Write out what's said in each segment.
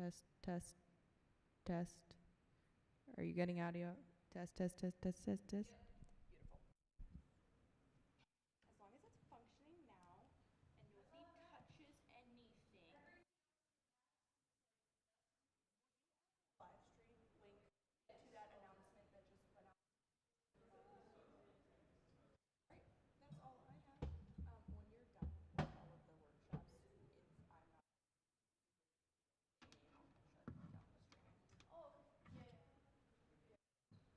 Test, test, test. Are you getting audio? Test, test, test, test, test, test. Beautiful. As long as it's functioning now and nobody touches anything. Live stream link to that announcement that just went out. Right. That's all I have. When you're done with all of the workshops, if I'm not shut down the stream. Oh, yeah.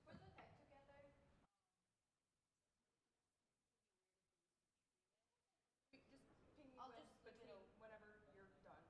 For the tech together, just ping me whenever you're done.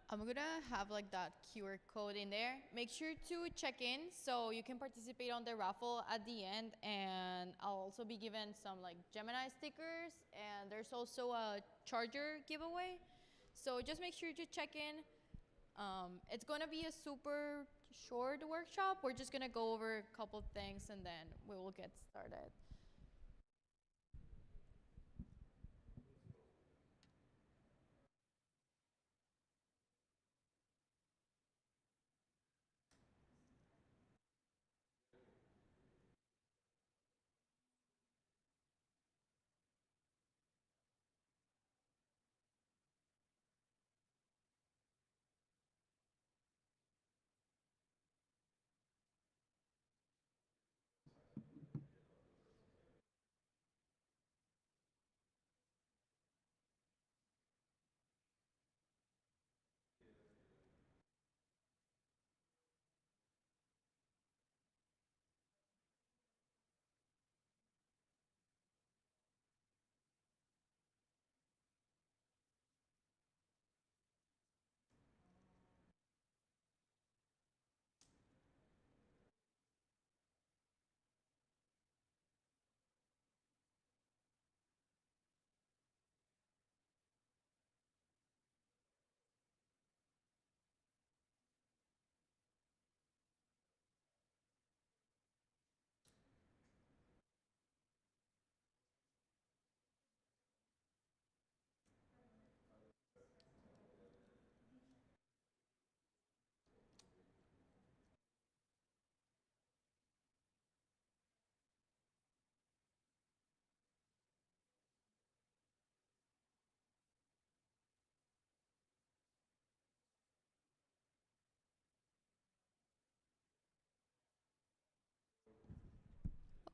I'm gonna have like that QR code in there. Make sure to check in so you can participate on the raffle at the end, and I'll also be given some like Gemini stickers, and there's also a charger giveaway. So just make sure to check in. It's gonna be a super short workshop. We're just gonna go over a couple things and then we will get started.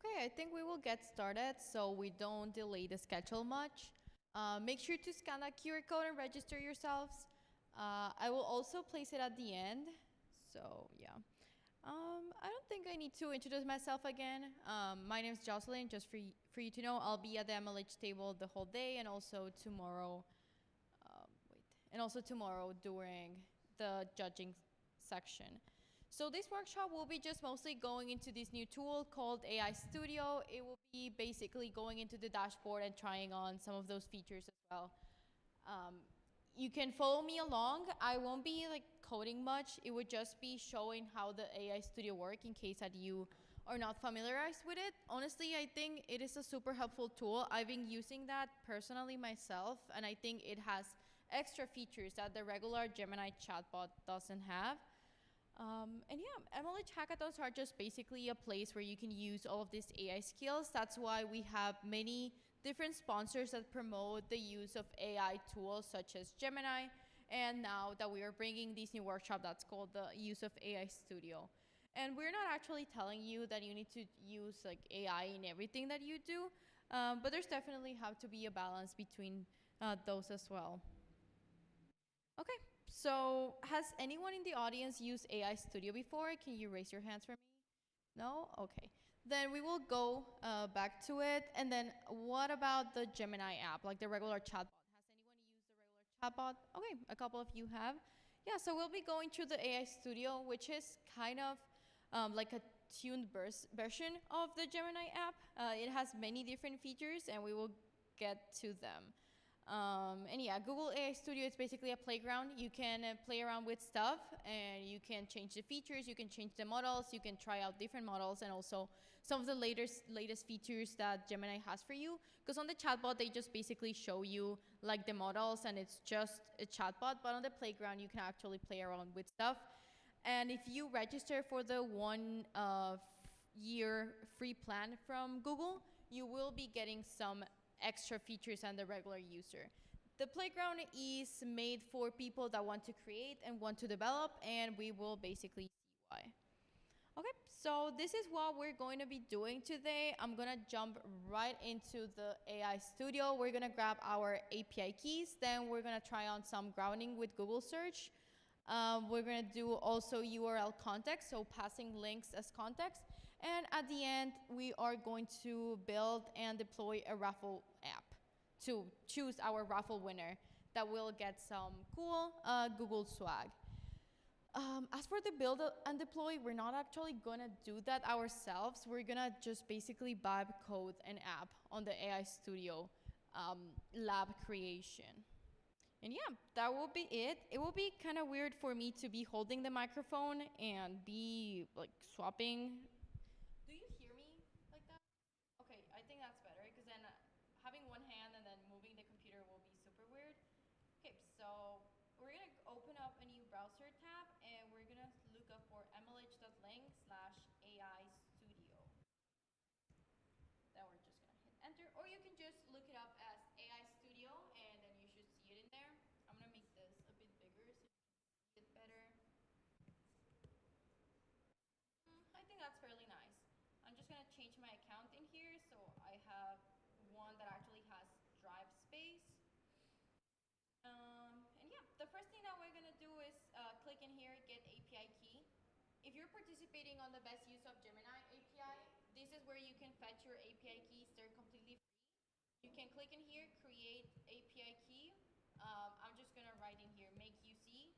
Okay, I think we will get started so we don't delay the schedule much. Make sure to scan that QR code and register yourselves. I will also place it at the end. So, yeah. I don't think I need to introduce myself again. My name is Jocelyn, just for you to know. I'll be at the MLH table the whole day and also tomorrow. And also tomorrow during the judging section. So this workshop will be just mostly going into this new tool called AI Studio. It will be basically going into the dashboard and trying on some of those features as well. You can follow me along. I won't be like coding much. It would just be showing how the AI Studio works in case that you are not familiarized with it. Honestly, I think it is a super helpful tool. I've been using that personally myself, and I think it has extra features that the regular Gemini chatbot doesn't have. And yeah, MLH hackathons are just basically a place where you can use all of these AI skills. That's why we have many different sponsors that promote the use of AI tools such as Gemini. And now that we are bringing this new workshop that's called the use of AI Studio. And we're not actually telling you that you need to use like AI in everything that you do, but there's definitely have to be a balance between those as well. Okay, so has anyone in the audience used AI Studio before? Can you raise your hands for me? No? Okay. Then we will go back to it. And then what about the Gemini app, like the regular chatbot? Has anyone used the regular chatbot? Okay, a couple of you have. Yeah, so we'll be going through the AI Studio, which is kind of like a tuned version of the Gemini app. It has many different features, and we will get to them. And yeah, Google AI Studio is basically a playground. You can play around with stuff and you can change the features, you can change the models, you can try out different models and also some of the latest features that Gemini has for you. Because on the chatbot, they just basically show you like the models and it's just a chatbot. But on the playground, you can actually play around with stuff. And if you register for the 1 year free plan from Google, you will be getting some extra features than the regular user. The playground is made for people that want to create and want to develop, and we will basically see why. Okay, so this is what we're going to be doing today. I'm gonna jump right into the AI Studio. We're gonna grab our API keys, then we're gonna try on some grounding with Google search. We're gonna do also URL context, so passing links as context. And at the end, we are going to build and deploy a raffle app to choose our raffle winner that will get some cool Google swag. As for the build and deploy, we're not actually gonna do that ourselves. We're gonna just basically vibe code an app on the AI Studio lab creation. And yeah, that will be it. It will be kind of weird for me to be holding the microphone and be like swapping. Do you hear me like that? Okay, I think that's better because then having one hand and then moving the computer will be super weird. Okay, so we're gonna open up a new browser tab and we're gonna look up for mlh.link/AI Studio. Then we're just gonna hit enter, or you can just look it up as AI Studio and then you should see it in there. I'm gonna make this a bit bigger so you can see it better. I think that's fairly nice. I'm just gonna change my account in here so I have one that actually has drive space. And yeah, the first thing that we're gonna do is click in here, get API key. If you're participating on the best use of Gemini API, this is where you can fetch your API keys. They're completely free. You can click in here, create API key. I'm just gonna write in here, make UC.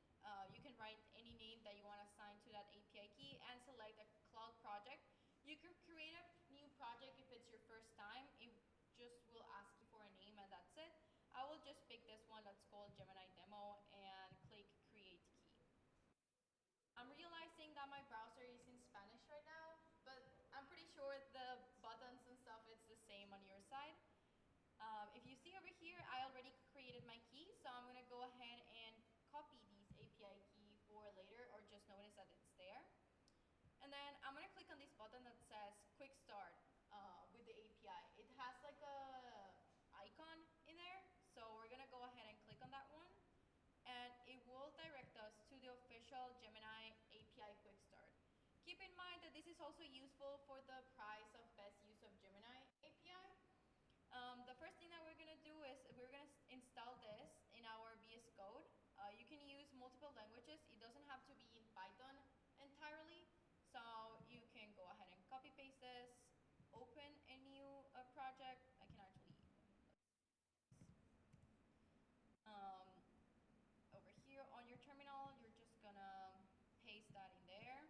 You can write any name that you want to assign to that API key and select a cloud project. You can create a new project if it's your first time. It just will ask you for a name and that's it. I will just pick this one that's called Gemini Demo and click Create Key. I'm realizing that my browser is in Spanish right now, but I'm pretty sure the buttons and stuff it's the same on your side. If you see over here, I already created my key, so I'm gonna go ahead and copy these API key for later or just notice that it's there. And then I'm gonna click on this button that says Quick Start with the API. It has like a icon in there, so we're gonna go ahead and click on that one. And it will direct us to the official Gemini API Quick Start. Keep in mind that this is also useful for the price of best use of Gemini API. The first thing that we're gonna do is we're gonna install this in our VS Code. You can use multiple languages. It doesn't have to be in Python entirely. So you can go ahead and copy paste this, open a new project. I can actually um, over here on your terminal, you're just gonna paste that in there.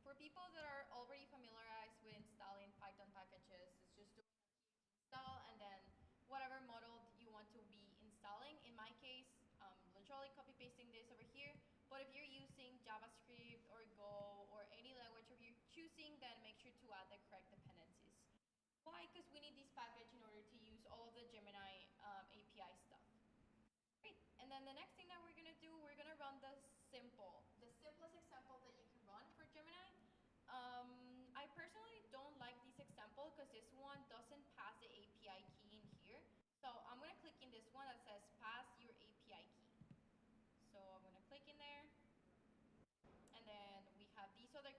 For people that are already familiarized with installing Python packages, it's just doing a px install and then whatever model you want to be installing. In my case, literally copy pasting this over here. But if you're using JavaScript or Go or any language of you're choosing, then make sure to add the correct dependencies. Why? Because we need this package in order to use all of the Gemini API stuff. Great. And then the next thing that we're gonna do, we're gonna run the simplest example that you can run for Gemini. I personally don't like this example because this one doesn't pass the API key in here. So I'm gonna click in this one that says pass your API key. So I'm gonna click in there. And then we have these other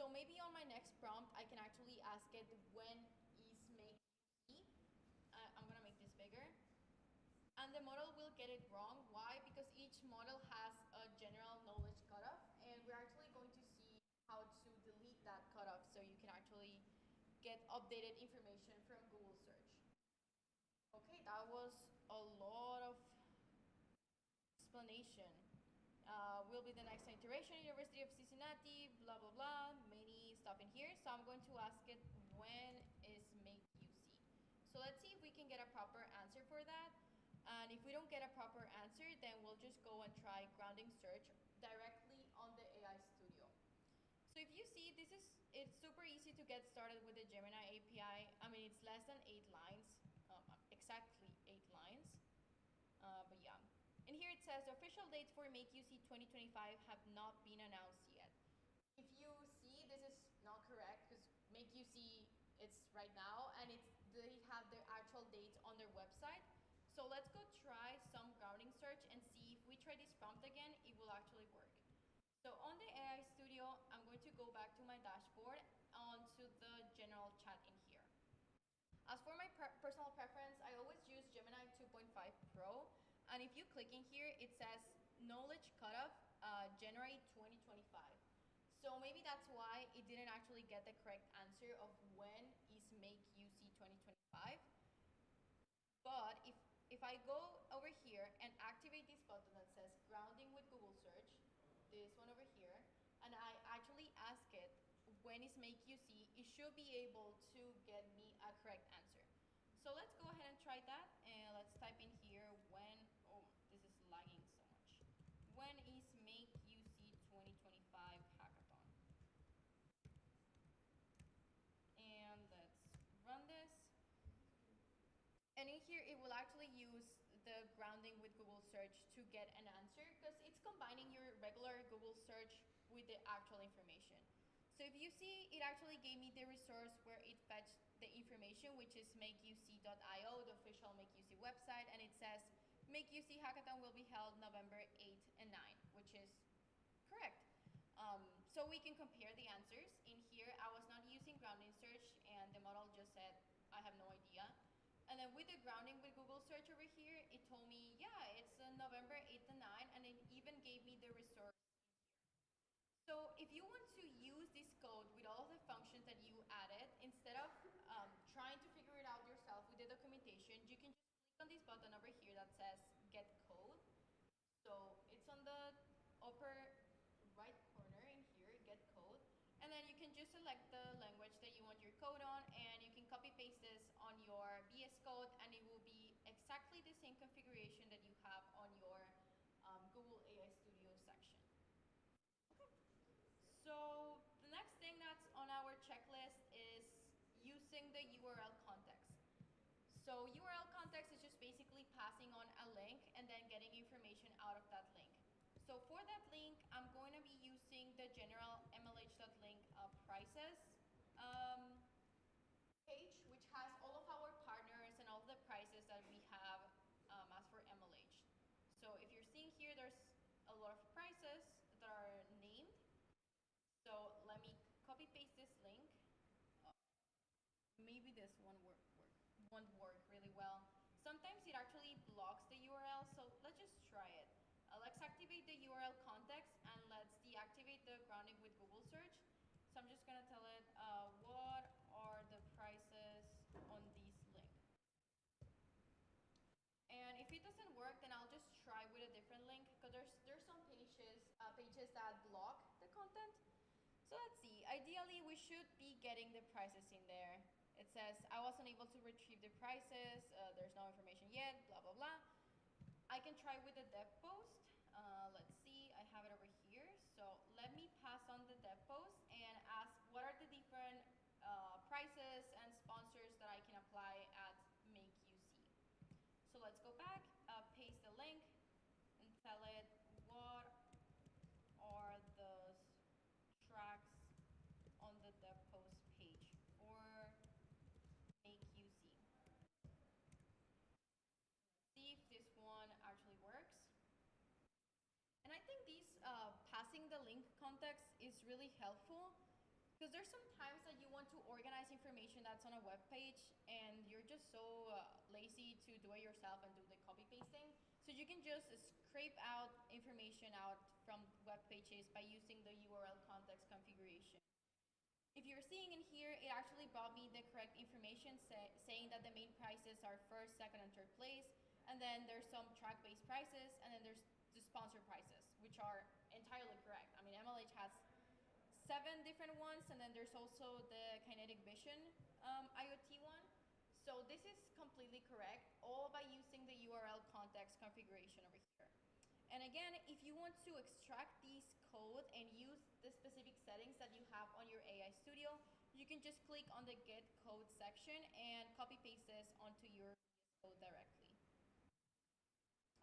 So maybe on my next prompt, I can actually ask it when is make UC. I'm gonna make this bigger. And the model will get it wrong. Why? Because each model has a general knowledge cutoff, and we're actually going to see how to delete that cutoff so you can actually get updated information from Google search. Okay, that was a lot of explanation. Will be the next iteration, University of Cincinnati, blah, blah, blah, many stuff in here. So I'm going to ask it when is make UC. So let's see if we can get a proper answer for that. And if we don't get a proper answer, then we'll just go and try grounding search directly on the AI Studio. So if you see, it's super easy to get started with the Gemini API. I mean, it's less than 8 lines, exactly 8 lines. But yeah. And here it says official dates for Make UC 2025 have not been announced yet. If you see, this is not correct because Make UC it's right now and they have their actual dates on their website. So let's go try some grounding search and see if we try this prompt again, it will actually work. So on the AI Studio, I'm going to go back to my dashboard onto the general chat in here. As for my personal preference, I always use Gemini 2.5 Pro. And if you click in here, it says knowledge cutoff January 2025. So maybe that's why it didn't actually get the correct answer of when is make UC 2025. But if I go over here and activate this button that says grounding with Google search, this one over here, and I actually ask it when is make UC, it should be able to get me a correct answer. So let's go ahead and try that, and let's type in here when, oh, this is lagging so much. When is make UC 2025 hackathon? And let's run this. And in here, it will actually use the grounding with Google search to get an answer because it's combining your regular Google search with the actual information. So if you see, it actually gave me the resource where it fetched the information, which is makeuc.io, the official MakeUC website, and it says MakeUC Hackathon will be held November 8 and 9, which is correct. So we can compare the answers. In here, I was not using grounding search, and the model just said, I have no idea. And then with the grounding with Google search over here, it told me, yeah, it's November 8th and 9th, and it even gave me the resource in here. So if you want to use this code with all of the functions that you added, instead of trying to figure it out yourself with the documentation, you can just click on this button over here that says Get Code. So it's on the upper right corner in here, Get Code. And then you can just select the language that you want your code on, and you can copy paste this on your VS Code, and it will be exactly the same configuration that you have on your Google AI Studio section. Okay. So the next thing that's on our checklist is using the URL context. So URL context is just basically passing on a link and then getting information out of that link. So for that link, I'm going to be using the general MLH.link prices page, which has all of our partners and all the prices that we have as for MLH. So if you're seeing here, there's a lot of prices that are named. So let me copy paste this link. Maybe this one won't work really well. Sometimes it actually blocks the URL, so let's just try it. Let's activate the URL context and let's deactivate the grounding with Google search. So I'm just gonna tell it, what are the prices on this link? And if it doesn't work, then I'll just try with a different link because there's some pages that block the content. So let's see. Ideally, we should be getting the prices in there. It says, I wasn't able to retrieve the prices. There's no information yet, blah, blah, blah. I can try with the dev post. Let's see. I have it over here. So let me pass on the dev post and ask what are the different prices and sponsors that I can apply at MakeUC. So let's go back, paste the link, and tell it what are the tracks on the dev post page for MakeUC. See if this one actually works. And I think this passing the link context is really helpful Because there's some times that you want to organize information that's on a web page and you're just so lazy to do it yourself and do the copy pasting. So you can just scrape out information out from web pages by using the URL context configuration. If you're seeing in here, it actually brought me the correct information saying that the main prices are first, second, and third place. And then there's some track-based prices, and then there's the sponsor prices, which are entirely correct. I mean, MLH has 7 different ones, and then there's also the kinetic vision IoT one. So this is completely correct, all by using the URL context configuration over here. And again, if you want to extract these code and use the specific settings that you have on your AI Studio, you can just click on the Get Code section and copy paste this onto your VS Code directly.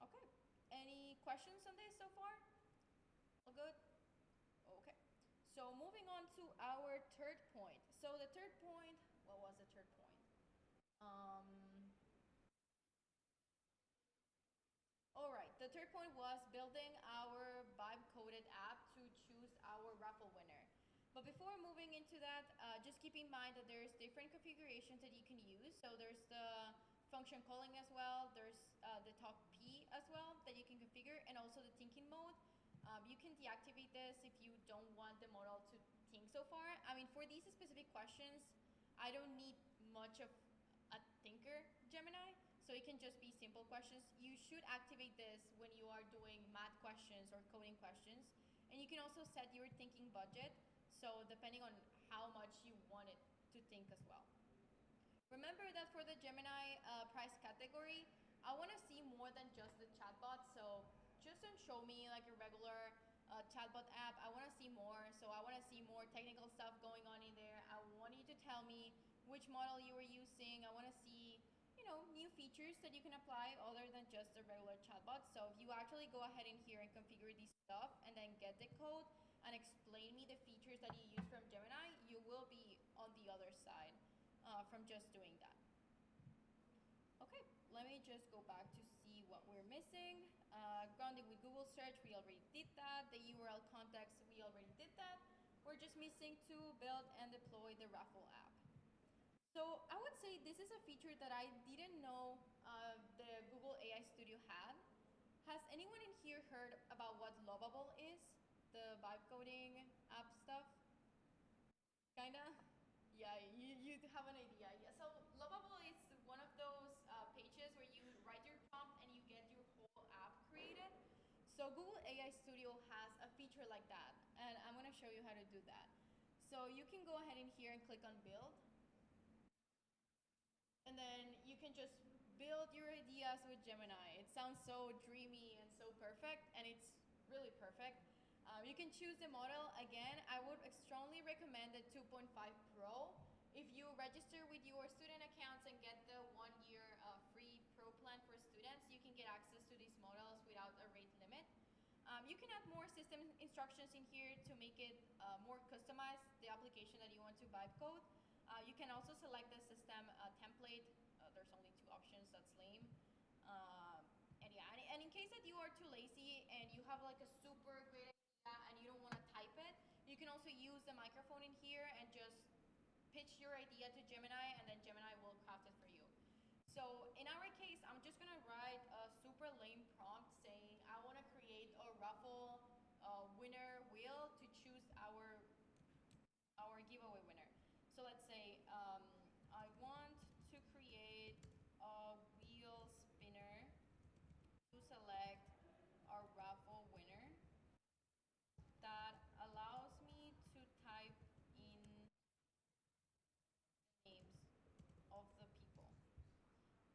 Okay, any questions on this so far? All good? Okay. So moving on to our third point. So the third point, what was the third point? All right, the third point was building our vibe coded app to choose our raffle winner. But before moving into that, just keep in mind that there's different configurations that you can use. So there's the function calling as well, there's the talk P as well that you can configure, and also the thinking mode. You can deactivate this if you don't want the model to think so far. I mean, for these specific questions, I don't need much of a thinker Gemini, so it can just be simple questions. You should activate this when you are doing math questions or coding questions. And you can also set your thinking budget, so depending on how much you want it to think as well. Remember that for the Gemini price category, I want to see more than just the chatbot. So just don't show me like a regular chatbot app. I want to see more. So I want to see more technical stuff going on in there. I want you to tell me which model you were using. I want to see, new features that you can apply other than just the regular chatbot. So if you actually go ahead in here and configure this stuff and then get the code and explain me the features that you use from Gemini, you will be on the other side from just doing that. Okay, let me just go back to see what we're missing. Grounding with Google search, we already did that. The URL context, we already did that. We're just missing to build and deploy the raffle app. So I would say this is a feature that I didn't know the Google AI Studio had. Has anyone in here heard about what Lovable is? The vibe coding app stuff? Kinda? Yeah, you have an idea. Yeah, so Lovable is one of those pages where you write your prompt and you get your whole app created. So Google AI Studio has a feature like that, and I'm gonna show you how to do that. So you can go ahead in here and click on build, and then you can just build your ideas with Gemini. It sounds so dreamy and so perfect, and it's really perfect. You can choose the model. Again, I would strongly recommend the 2.5 Pro. If you register with your student accounts and get the 1 year free Pro plan for students, you can get access to these models without a rate limit. You can add more system instructions in here to make it more customized, the application that you want to vibe code. You can also select the system template. There's only 2 options, that's lame. And yeah, and in case that you are too lazy and you have like a super great idea and you don't want to type it, you can also use the microphone in here and just pitch your idea to Gemini, and then Gemini will craft it for you. So in our case, I'm just gonna write a super lame prompt saying I want to create a raffle winner wheel to choose our giveaway winner. So let's say I want to create a wheel spinner to select our raffle winner that allows me to type in the names of the people.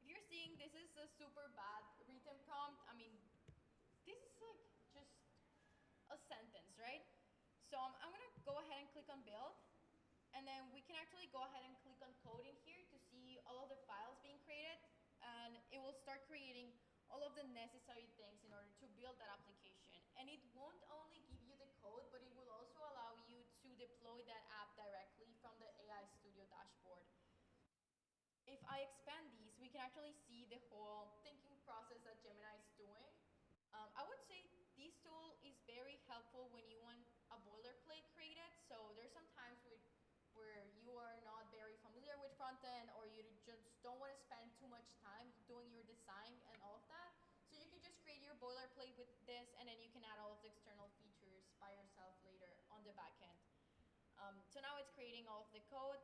If you're seeing this is a super bad written prompt, I mean, this is like just a sentence, right? So I'm gonna go ahead and click on build, and then we can actually go ahead and click on code in here to see all of the files being created, and it will start creating all of the necessary things in order to build that application. And it won't only give you the code, but it will also allow you to deploy that app directly from the AI Studio dashboard. If I expand these, we can actually see the whole thinking process that Gemini is doing. I would say this tool is very helpful when you want a boilerplate created. So there's some times content or you just don't want to spend too much time doing your design and all of that. So you can just create your boilerplate with this, and then you can add all of the external features by yourself later on the back end. So now it's creating all of the code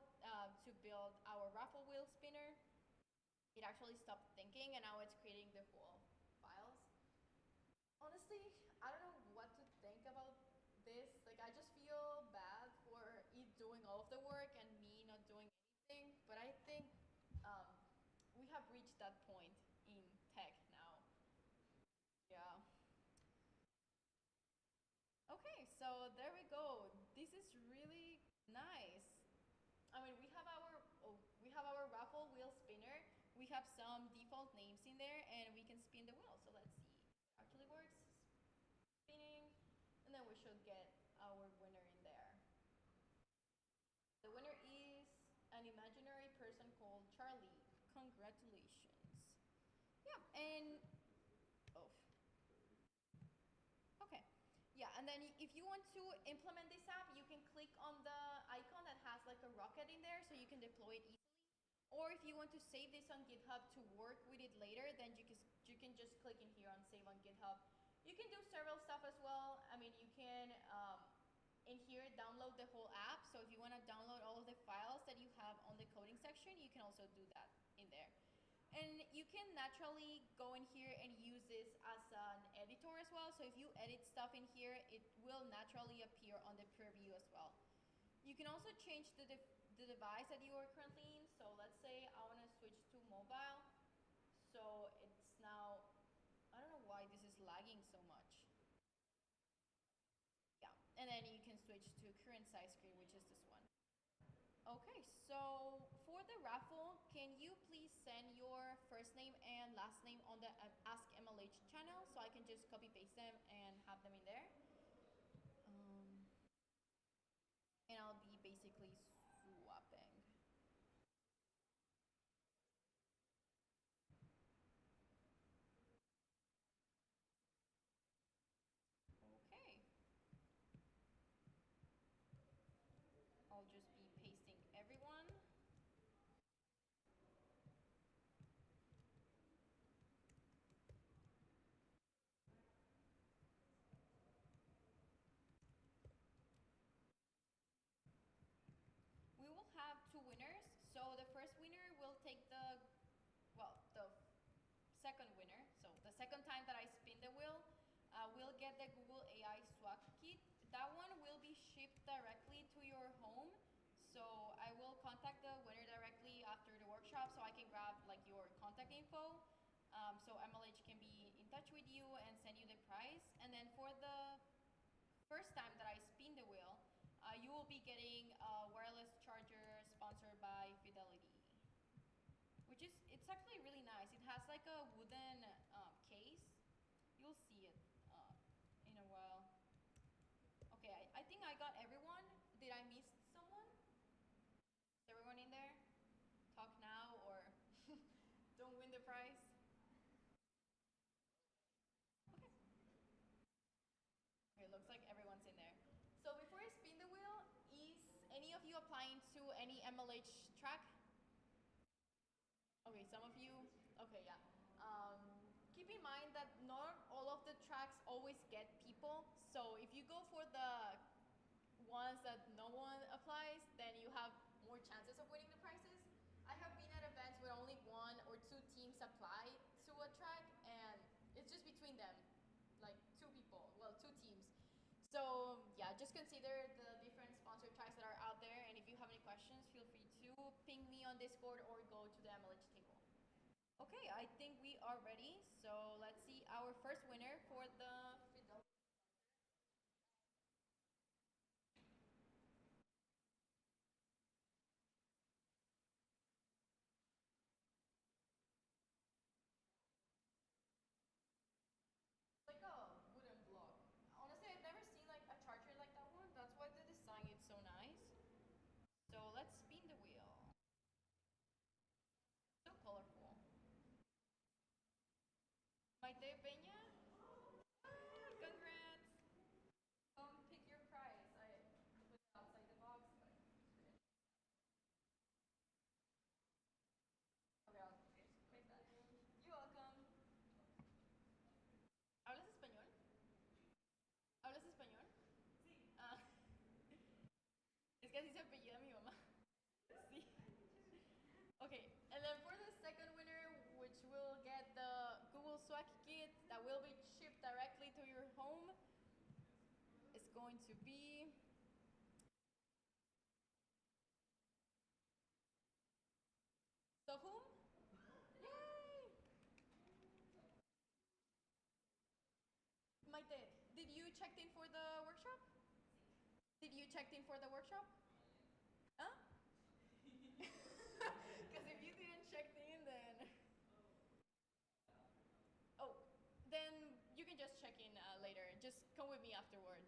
to build our raffle wheel spinner. It actually stopped thinking, and now it's creating the whole files. Honestly, I don't know what to think about this. Like, I just feel bad for it doing all of the work and me not doing anything. But I think um, we have reached that point in tech now. Yeah. Okay, so there we go. This is really nice. I mean, we have our raffle wheel spinner. We have some default names in there, and we can spin the wheel. So let's see. It actually works. Spinning, and then we should get our winner in there. The winner is an imaginary person called Charlie. Congratulations. Yeah, and oh, okay. Yeah, and then if you want to implement this app, you can click on the icon that has like a rocket in there so you can deploy it easily. Or if you want to save this on GitHub to work with it later, then you can just click in here on save on GitHub. You can do several stuff as well. I mean, you can in here download the whole app. So if you want to download all of the files that you have on the coding section, you can also do that in there. And you can naturally go in here and use this as an editor as well. So if you edit stuff in here, it will naturally appear on the preview as well. You can also change the device that you are currently in. So let's say I want to switch to mobile. So it's now, I don't know why this is lagging so much. Yeah, and then you can switch to current size screen, which is this one. Okay, so for the raffle, can you please send your first name and last name on the Ask MLH channel so I can just copy paste them and have them in there? Um, and I'll be basically swapping. Okay, I'll just be pasting everyone. We will have two winners. So the first winner will take the second winner. So the second time that I spin the wheel, will get the Google AI swag kit. That one will be shipped directly to your home. So I will contact the winner directly after the workshop so I can grab like your contact info. So MLH can be in touch with you and send you the prize. And then for the first time that I spin the wheel, you will be getting a wireless charger sponsored by Fidelity, which is, it's actually really nice. It has like a wooden case. You'll see it in a while. Okay, I think I got everyone. Did I miss someone? Is everyone in there? Talk now or don't win the prize. Okay. Okay, looks like everyone's in there. So before I spin the wheel, is any of you applying to any MLH track? Okay, some of you. Okay, yeah. Keep in mind that not all of the tracks always get people. So if you go for the ones that no one applies, then you have more chances of winning the prizes. I have been at events where only one or two teams apply to a track, and it's just between them, like two people, well, two teams. So yeah, just consider the different sponsored tracks that are out there, and if you have any questions, feel free to ping me on Discord or go to the MLH table. Okay, I think we are ready. So let's see our first winner for the Fidelity. Like a wooden block. Honestly, I've never seen like a charger like that one. That's why the design is so nice. So let's spin the wheel. So colorful. Maite Peña, congrats! Come pick your prize. I put it outside the box, but Okay, and then for the second winner, which will get the Google Swag Kit that will be shipped directly to your home, is going to be the whom? Yay! Maite, did you check in for the workshop? Did you check in for the workshop? Huh? Because if you didn't check in, then oh, then you can just check in later. Just come with me afterwards.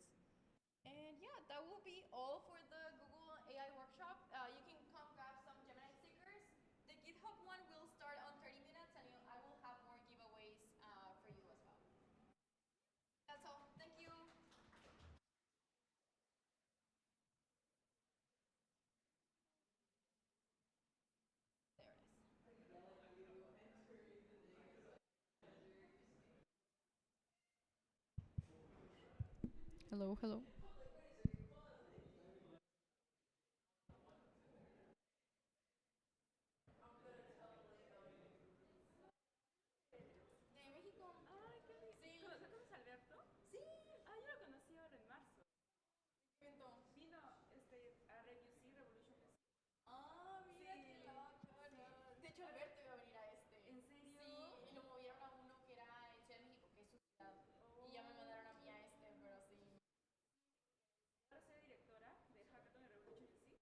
And yeah, that will be all for the Google AI workshop. You can come grab some Gemini stickers. The GitHub one will start on 30 minutes, and I will have more giveaways for you as well. That's all. Thank you. There it is. Hello, hello. De México. Ay, qué rico. Sí. ¿Conoces a Alberto? Sí. Ah, yo lo conocí ahora en marzo. ¿Qué evento? Vino a Review C Revolution PC. Ah, mira Sí, qué loco. sí. De hecho, Alberto iba a venir a este. ¿En serio? Sí, y lo movieron a uno que era en Ciudad de México, que es su ciudad. Y ya me mandaron a mí a este, pero sí. Ahora soy directora de Hackathon de Revolution UC.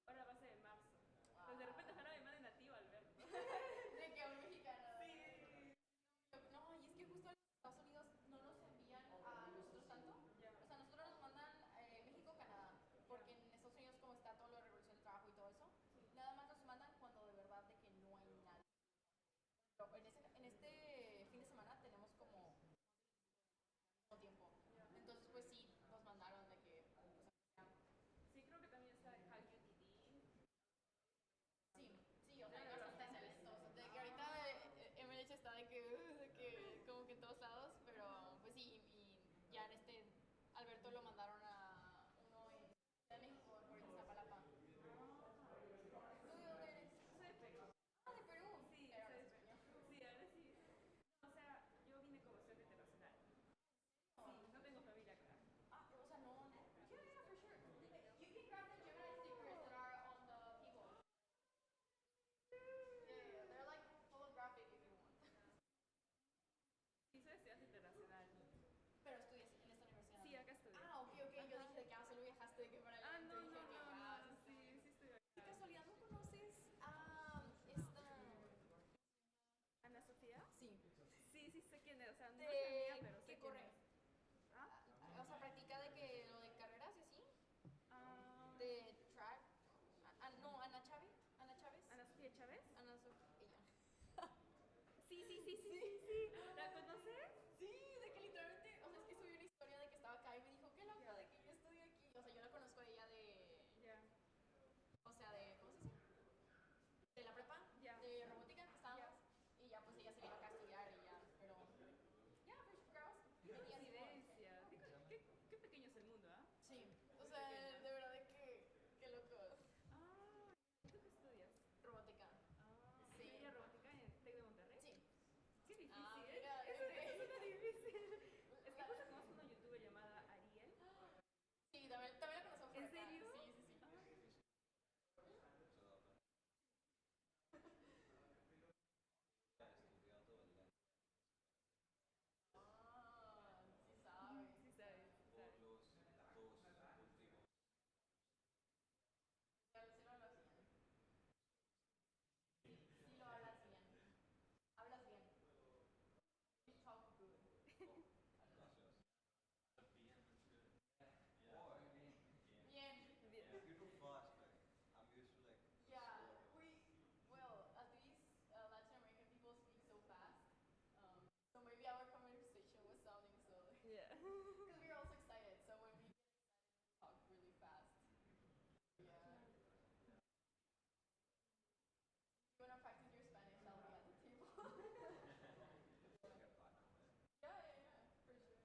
Ahora va a ser en marzo. Wow. Pues de repente ojalá me manden nativo Alberto. De que a un mexicano. Sí. No, y es que justo en Estados Unidos no nos envían a nosotros tanto. Ya. O sea, nosotros nos mandan México, Canadá. Porque en Estados Unidos, como está todo lo de revolución del trabajo y todo eso, nada más nos mandan cuando de verdad de que no hay nadie. Pero en este fin de semana tenemos como poco tiempo. Entonces, pues sí, nos mandaron de que. O sea, Sí, creo que también está Hal UTD. sí, sí, o sea, hay bastantes eventos. De que ahorita MLH está de que como que en todos lados, pero pues sí, y ya en este Alberto lo mandaron a uno en Ciudad de México, por Iztapalapa. ¿Tú de dónde eres? Soy de Perú. Ah, de Perú. Sí, Pero soy hablas de español. Perú. Sí, ahora sí. No, o sea, yo vine como estudiante internacional. Sí, no tengo familia acá. Ah, o sea, no. Yeah, yeah, for sure. You can grab the Gemini stickers that are on the keyboard. Yeah, yeah, they're like holographic if you want. Sí, soy estudiante internacional. Pero estudias en esta universidad. Sí, acá estudio. Ah, ok, ok. Yo dije de que solo viajaste de que para allá. Ah, no, Entonces no, dije que, no, wow, no, sí, sí estoy ¿de acá. casualidad no conoces a esta? ¿Ana Sofía? Sí. Sí, sí sé quién es, o sea, no es mi amiga, De pero sé que quién corre. es. ¿Ah? O sea, practica de que lo de carreras y así. Ah, De track. No, Ana Chávez. Ana Chávez. ¿Ana Sofía Chávez? Ana Sofía. Ella. Sí, sí, sí, sí, sí, sí. ¿La conoces? Sí, de que literalmente, o sea, es que subí una historia de que estaba acá y me dijo, qué loco, Ya. de que yo estudio aquí. O sea, yo la conozco a ella Ya, o sea, ¿cómo se dice? De la prepa, ya, de robótica que ya. estábamos. Y ya, pues ella se vino acá a estudiar y ya, pero, ya, pues, girls, Qué many as you want. coincidencia. Qué pequeño es el mundo, ¿ah? Sí, o Muy sea, pequeño. de verdad de que, qué loco. Ah, ¿tú qué estudias? Robótica. Ah, Sí. ingeniería robótica en Tec de Monterrey. Sí. Qué Ah, difícil, ¿eh? mira, Eso suena difícil. Es que la- justo conozco una youtuber llamada Ariel. sí, también la conocemos por ¿En acá. serio? Sí, sí, sí. Ah, Ah, sí sabes. sí sabes, sí sabes. Sí lo hablas bien. Sí, sí lo hablas bien. Hablas bien. You talk good. Bien. Bien. Yeah, well, at least Latin American people speak so fast. So maybe our conversation was sounding so. Yeah. Because we're also excited, so when we get excited, we talk really fast. Yeah. If you want to practice your Spanish, I'll be at the table. Yeah, yeah, yeah, for sure.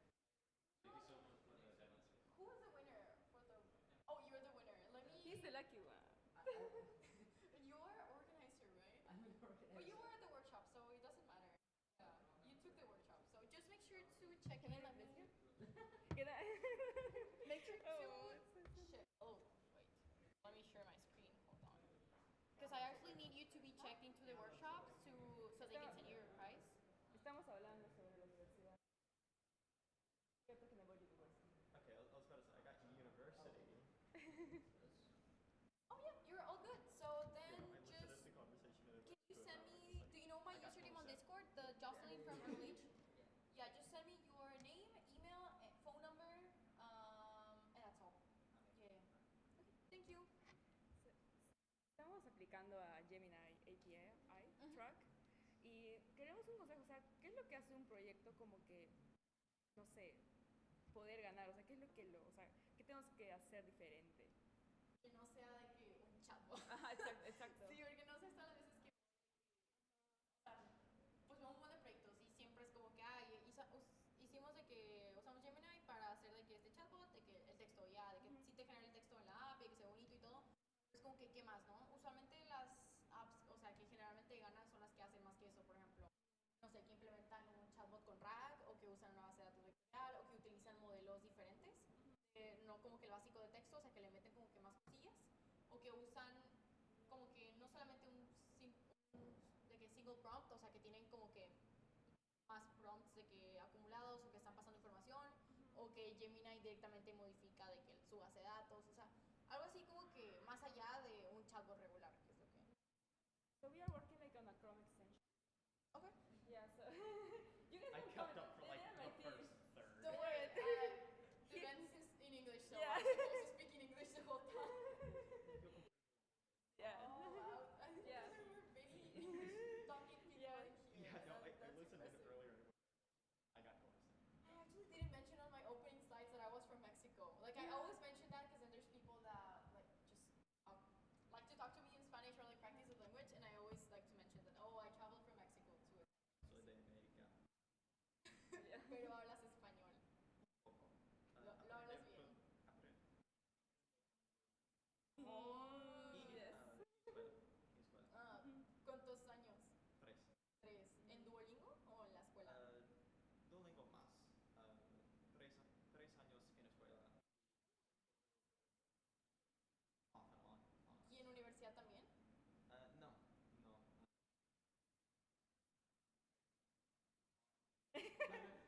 Who was the winner for the? Oh, you're the winner. Let me. He's the lucky one. You're organizer, right? Can I miss you? Can I? Make sure to. Oh, Shit. Oh, wait. Let me share my screen. Hold on. Because I actually need you to be checked into the workshops so they can send you your price. estamos hablando sobre la universidad. You're talking about university. Okay, I was about to say, I got university. Oh yeah, you're all good. So then I listened just to the conversation and it can went you to send about, me? like, Do you know my I got username on 27. Discord? The Jocelyn from MLH. Yeah, just send me your name, email, phone number, and that's all. Yeah. Okay. Thank you. Estamos aplicando a Gemini API Ujú. Track y queremos un consejo, o sea, ¿qué es lo que hace un proyecto como que, no sé, poder ganar? O sea, ¿qué es lo que o sea, qué tenemos que hacer diferente? Que no sea de que un chatbot. Ajá, exacto, exacto. Sí, porque no sé hasta las veces que pues un montón de proyectos y siempre es como que hicimos de que usamos Gemini para hacer de que este chatbot, de que el texto ya, de que sí te genera el texto en la app y que sea bonito y todo. Es como que, ¿qué más, no? Usualmente las apps, o sea, que generalmente ganan son las que hacen más que eso, por ejemplo. No sé, que implementan un chatbot con RAG o que usan una base de datos vectorial o que utilizan modelos diferentes, no como que el básico de texto, o sea, que le meten como que más cosillas o que usan como que no solamente de que single prompt, o sea, que tienen como que más prompts de que acumulados o que están pasando información o que Gemini directamente modifica de que su base de datos, o sea, algo así como que más allá de un chatbot regular, que es lo que. So we are working like on a Chrome extension. Okay. Yeah, so you guys I don't kept comment. up for like They're my the team. first third. Don't worry, the event is in English, so Yeah. I'm supposed to speak in English the whole time. Yeah. Oh, wow. I didn't Yeah. know there were many English talking people Yeah. in here. Yeah, no, I That's listened in impressive. earlier. I got noticed. I actually didn't mention on my opening slides that I was from Mexico. Like I always mention that because then there's people that like just like to talk to me in Spanish or like practice the language, and I always like to mention that I traveled from Mexico to. Soy de América. Yeah. Pero hablas español. Poco. Lo hablas bien. Aprende. Oh, Y, yes. escuela. ¿Cuántos años? 3. 3. ¿En Duolingo o en la escuela? Duolingo más. 3 años en escuela. Off and on. ¿Y en universidad también? No.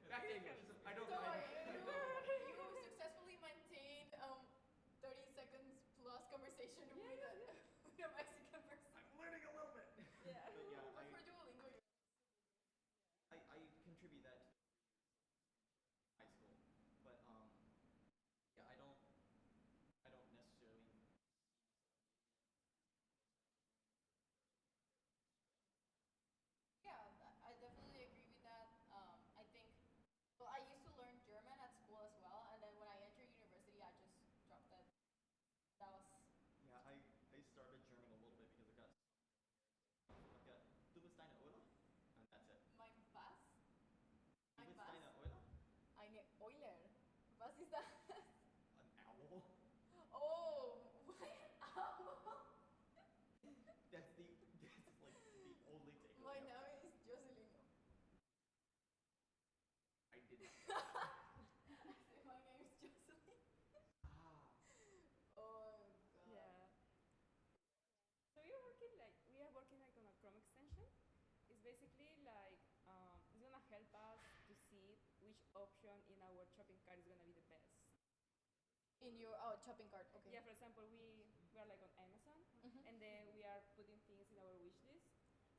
Back to English. I don't Don't mind. worry, you successfully maintained 30 seconds plus conversation with a Mexican person. I'm learning a little bit. Yeah. But yeah, But for Duolingo, I contribute that to high school, but yeah, I don't necessarily see myself yeah, I definitely agree with that. I think, well, I used to learn German at school as well, and then when I entered university, I just dropped that. That was. Yeah, I started German a little bit because I got I've got Du bist eine Eule, and that's it. Mein was? Du Mein bist was? eine Eule? Eine Euler. Was ist das? An owl? Oh, what an owl. That's like the only takeaway. My name is Jocelyn. I did not. I said my name is Jocelyn. Ah. Oh god. Yeah. So we are working like on a Chrome extension. It's basically like it's gonna help us to see which option in our shopping cart is gonna be the best. In your shopping cart, okay. Yeah, for example, we are like on Amazon, and then we are putting things in our wish list.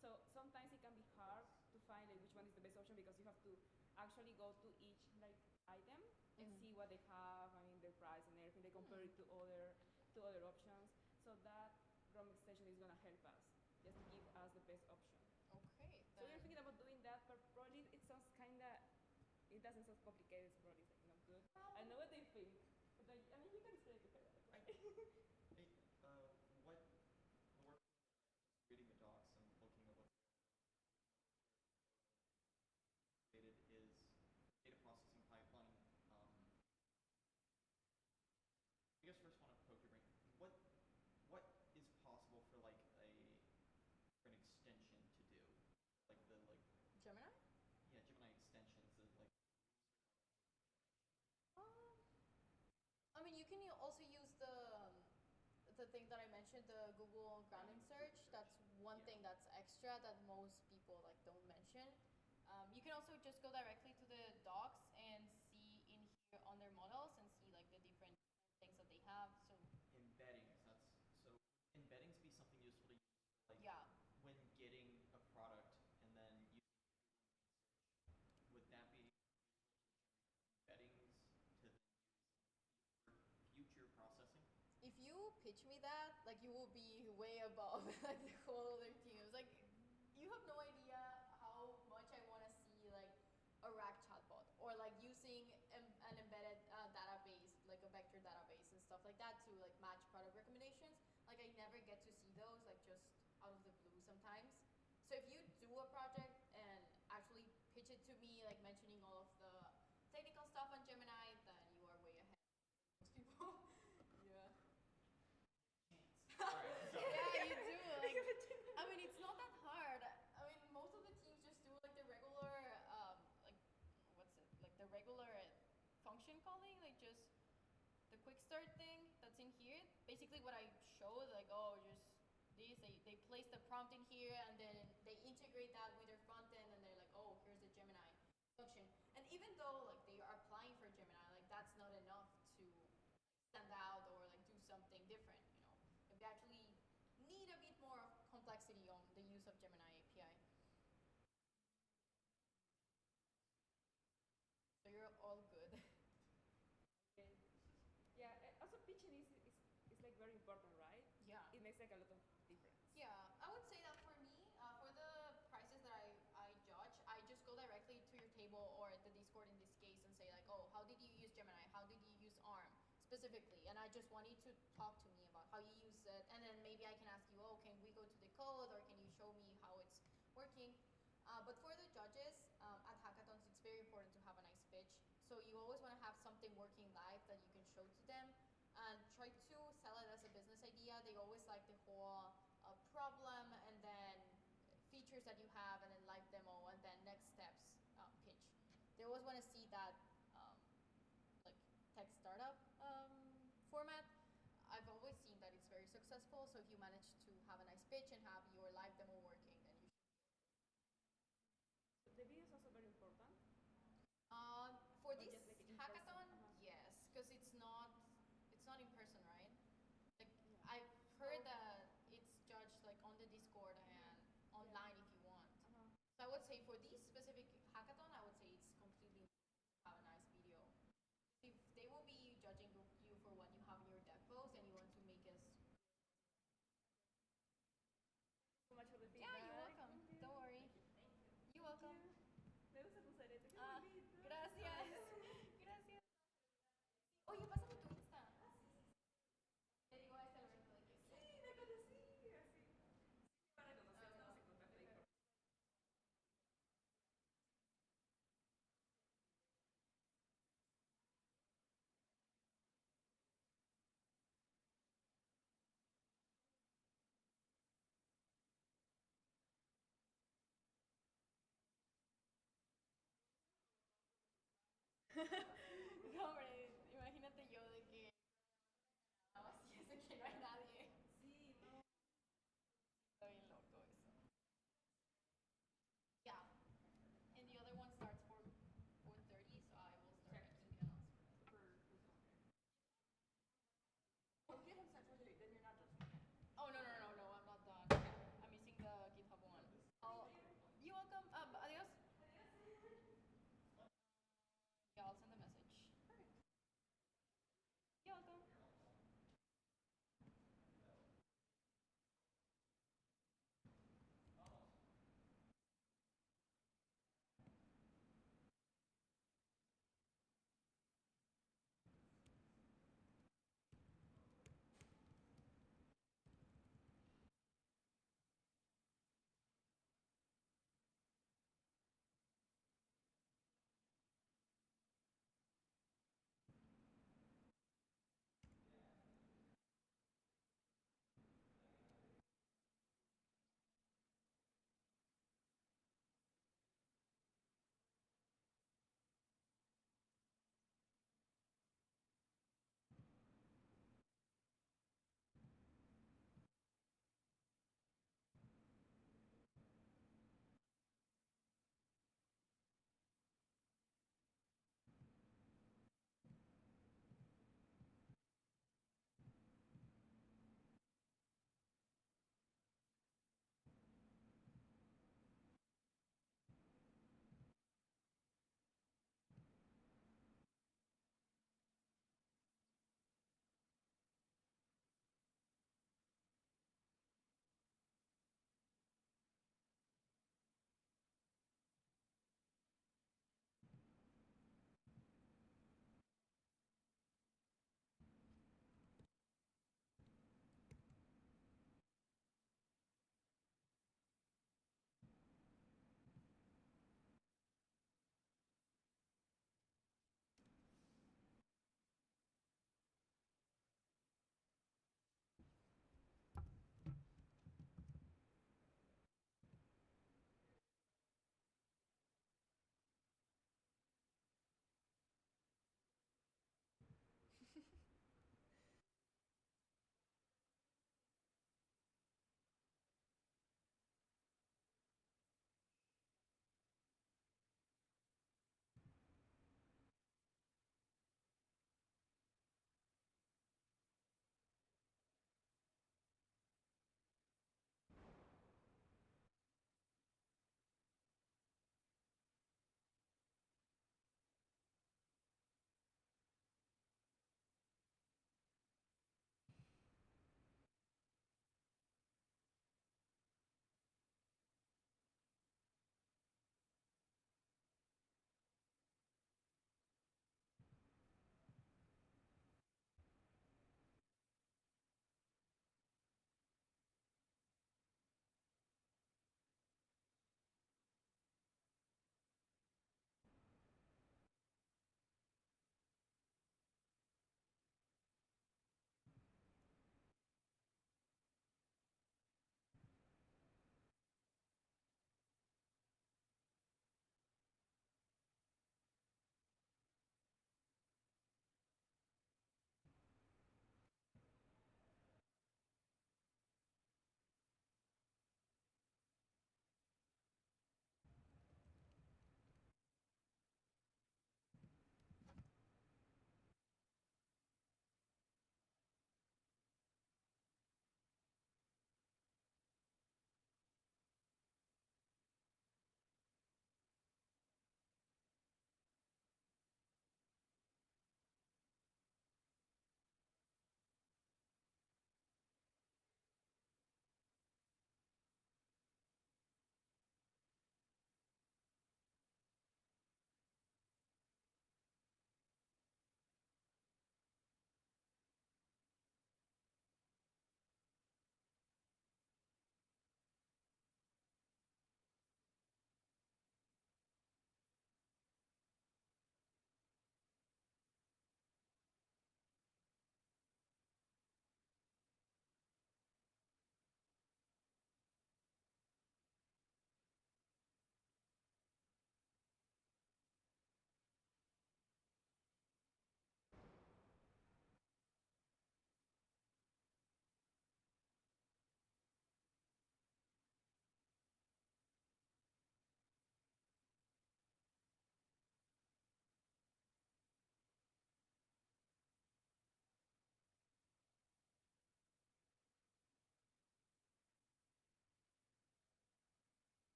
So sometimes it can be hard to find like which one is the best option because you have to actually go to each like item and see what they have. I mean, their price and everything. They compare it to other options. So that Chrome extension is gonna help us just to give us the best option. Okay. So we're thinking about doing that, but probably it sounds kinda. It doesn't sound complicated. It's probably like not good. I know what they think. But I mean, you can explain it to her. Hey, what the work reading the docs and looking at what created is data processing pipeline. I guess first want to poke your brain. What is possible for like for an extension to do? Like the Gemini? yeah, Gemini extensions is like can also use the thing that I mentioned, the Google grounding search. That's one Yeah. thing that's extra that most people like don't mention. You can also just go directly to the docs and see in here on their models and see like the different things that they have. So Embeddings. So. Would embeddings be something useful to use for like yeah, when getting a product and then using Google image search? Would that be useful to generate embeddings to then use in future processing? if you pitch me that, like you will be way above like the whole other teams. Like you have no idea how much I want to see like a rack chatbot or like using an embedded database, like a vector database and stuff like that to like match product recommendations. Like I never get to see those, like just out of the blue sometimes. So if you do a project and actually pitch it to me, like mentioning all of the technical stuff on Gemini, then you are way ahead of most people. Yeah. Alright, so Yeah, you do. Like, I mean, it's not that hard. I mean, most of the teams just do like the regular, like, what's it? Like the regular function calling, like just the quick start thing that's in here. Basically, what I showed, like, oh, just this. They place the prompt in here, and then they integrate that with their front end, and they're like, oh, here's the Gemini function. And even though like they are applying for Gemini, like that's not enough to stand out or like do something different. Like, we actually need a bit more complexity on the use of Gemini API. So you're all good. Okay. Yeah. Also, pitching is like very important, right? Yeah. It makes like a lot of difference. Yeah, I would say that for me, for the prices that I judge, I just go directly to your table or the Discord in this case and say like, oh, how did you use Gemini? How did you use ARM specifically? And I just want you to talk to me about how you use it, and then maybe I can ask you, oh, can we go to the code or can you show me how it's working? But for the judges at hackathons, it's very important to have a nice pitch. So you always want to have something working live that you can show to them and try to sell it as a business idea. They always like the whole problem and then features that you have and then live demo and then next steps pitch. They always want to see that um, like tech startup format. I've always seen that it's very successful. So if you manage to have a nice pitch and have your live demo working, then you should The video is also very important. for Or this just like in person. hackathon, yes, because it's not in person, right? Like Yeah. I've heard that it's judged like on the Discord and online if you want. Uh-huh. So I would say for this specific hackathon, I would say it's completely important to have a nice video. If they will be judging you for what you have in your dev post and you want to make us. So much for the Yeah, feedback. you're welcome. Thank you. Don't worry. You're welcome. Thank you. Me gusta tu sarete. Qué Ah, bonito. gracias. Gracias. Oye, pásame tu Insta. Le digo a este Alberto de que Sí, la conocí. Así. Sí, me van a conocer. Estamos en contacto ahí por. No, hombre, imagínate yo de que así es de que no hay nadie. Sí, no. Está bien loco eso. Yeah. And the other one starts for 4:30, so I will start making the announcement. Oh, you have sent for the then you're not just. Oh no, I'm not done. I'm missing the GitHub one. Oh, you're welcome. Adios. Yeah, I'll send a message.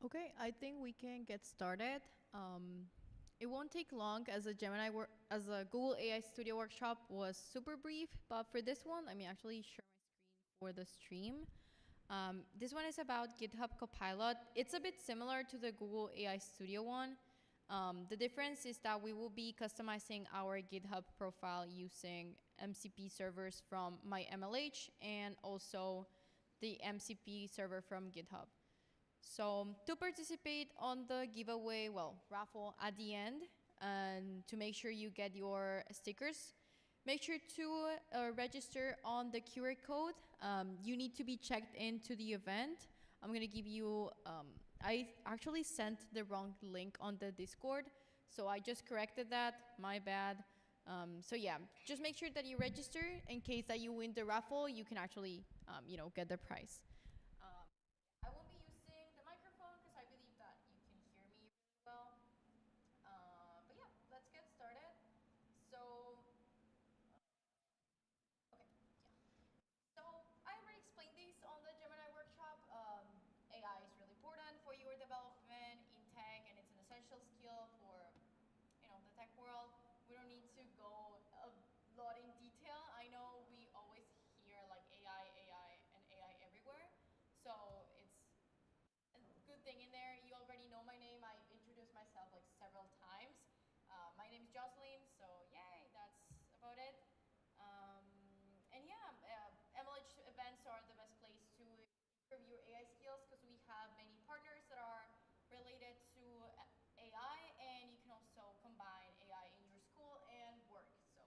Okay, I think we can get started. Um, it won't take long as as a Google AI Studio workshop was super brief, but for this one, let me actually share my screen for the stream. This one is about GitHub Copilot. It's a bit similar to the Google AI Studio one. The difference is that we will be customizing our GitHub profile using MCP servers from my MLH and also the MCP server from GitHub. So to participate on the giveaway, well, raffle at the end, and to make sure you get your stickers, make sure to register on the QR code. You need to be checked into the event. I'm gonna give you. I actually sent the wrong link on the Discord, so I just corrected that. My bad. So yeah, just make sure that you register in case that you win the raffle. You can actually, get the prize. Um, I will be using the microphone because I believe that you can hear me really well. But yeah, let's get started. So, okay, yeah. So I already explained this on the Gemini workshop. AI is really important for your development in tech, and it's an essential skill for the tech world. We don't need to go a lot in detail. I know we always hear like AI, and AI everywhere. So it's a good thing in there. You already know my name. I've introduced myself like several times. My name is Jocelyn, so yay, that's about it. Um, and yeah, MLH events are the best place to improve your AI skills because we have many partners that are related to AI, and you can also combine AI in your school and work. So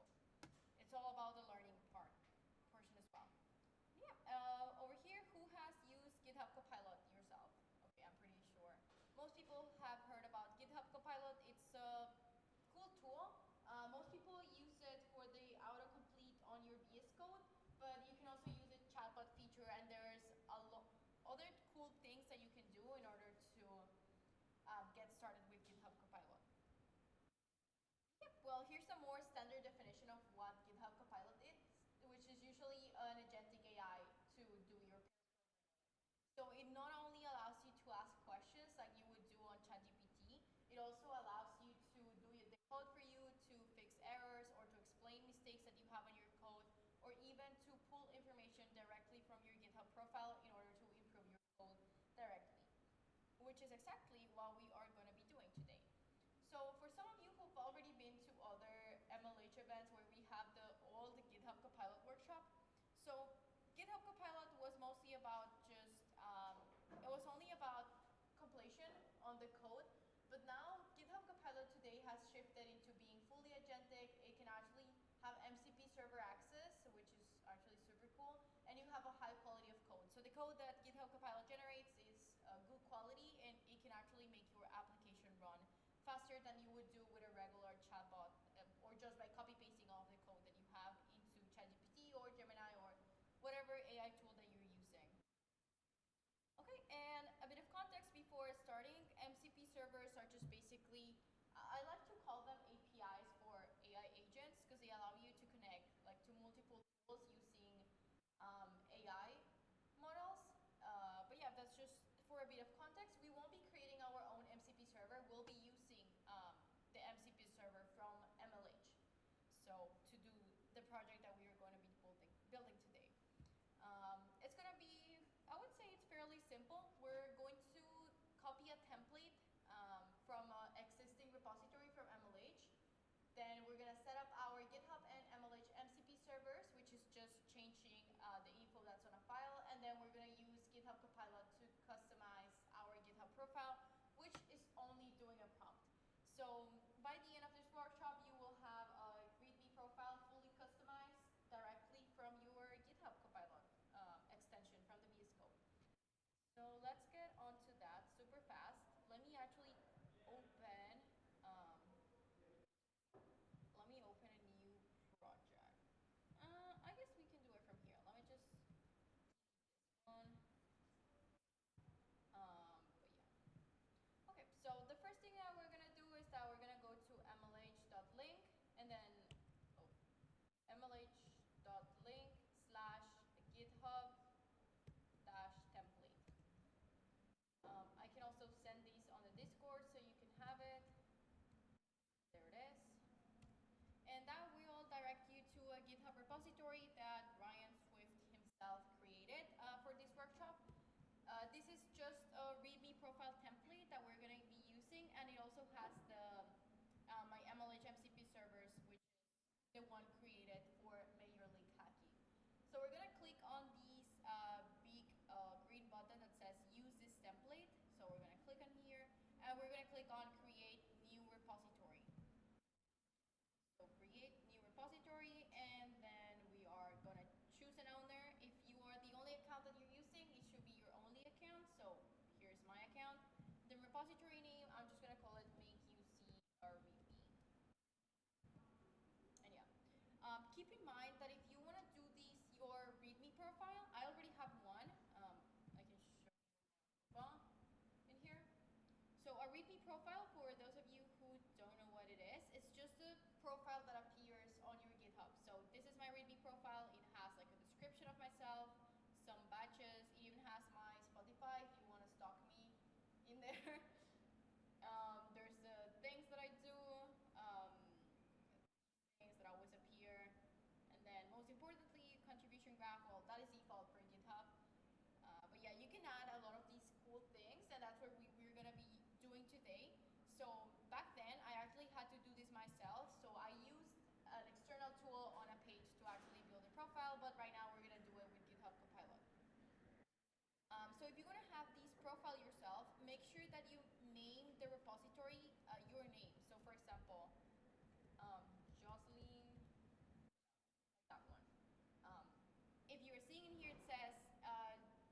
it's all about the learning portion as well. Yeah, over here, who has used GitHub Copilot yourself? Okay, I'm pretty sure. Most people have heard about GitHub Copilot. It's a cool tool. Most people use it for the autocomplete on your VS Code, but you can also use it chatbot feature, and there's a lot other cool things that you can do in order to get started with GitHub Copilot. Yep. Well, here's a more standard definition of what GitHub Copilot is, which is usually an agentic AI to do your pair programming. So it not only allows you to ask questions like you would do on ChatGPT, it also allows you to do the code for you, to fix errors, or to explain mistakes that you have in your code, or even to pull information directly from your GitHub profile in order to improve your code directly, which is exactly what we are going to be doing today. So for some of you who've already been to other MLH events where we have the old GitHub Copilot workshop, so GitHub Copilot was mostly about it was only about completion on the code, but now GitHub Copilot today has shifted into being fully agentic. It can actually have MCP server access, which is actually super cool, and you have a high quality of code. So the code that GitHub Copilot generates is good quality, and it can actually make your application run faster than you would do with a regular chatbot, or just by copy pasting all the code that you have into ChatGPT or Gemini or whatever AI tool that you're using. Okay, and a bit of context before starting. MCP servers are just basically, I like to call them APIs for AI agents because they allow you to connect like to multiple tools using AI models. But yeah, that's just for a bit of context. We won't be creating our own MCP server. We'll be using the MCP server from Keep in mind that if you want to do your README profile, I already have one. I can show you my in here. So a README profile, for those of you who don't know what it is, it's just a profile that appears on your GitHub. So this is my README profile. It has like a description of myself, some badges. It even has my Spotify if you want to stalk me in there. There's the things that I do, things that always appear, and then most importantly, contribution graph. Well, that is default for GitHub. But yeah, you can add a lot of these cool things, and that's what we're gonna be doing today. So back then, I actually had to do this myself. So I used an external tool on a page to actually build a profile, but right now we're gonna do it with GitHub Copilot. So if you're gonna have this profile yourself, make sure that you name the repository your name. So for example, Jocelyn, that one. Um, if you're seeing in here, it says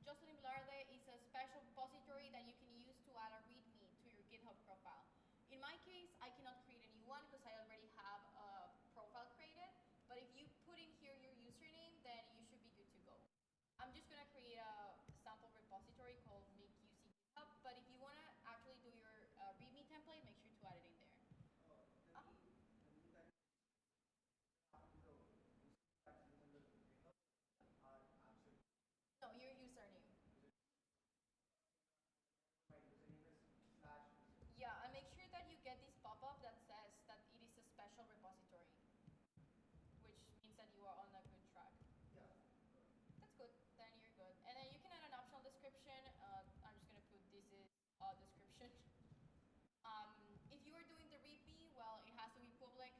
Jocelyn Velarde is a special repository that you can use to add a README to your GitHub profile. In my case, I cannot create a new one because I already have a profile created. But if you put in here your username, then you should be good to go. I'm just gonna create a sample repository called Make UC GitHub. But if you wanna actually do your README template, make sure to add it in there. No, your username. Yeah, and make sure that you get this pop-up that says that it is a special repository, which means that you are on a good track. That's good. Then you're good. And then you can add an optional description. I'm just gonna put this is a description. If you are doing the README, well, it has to be public.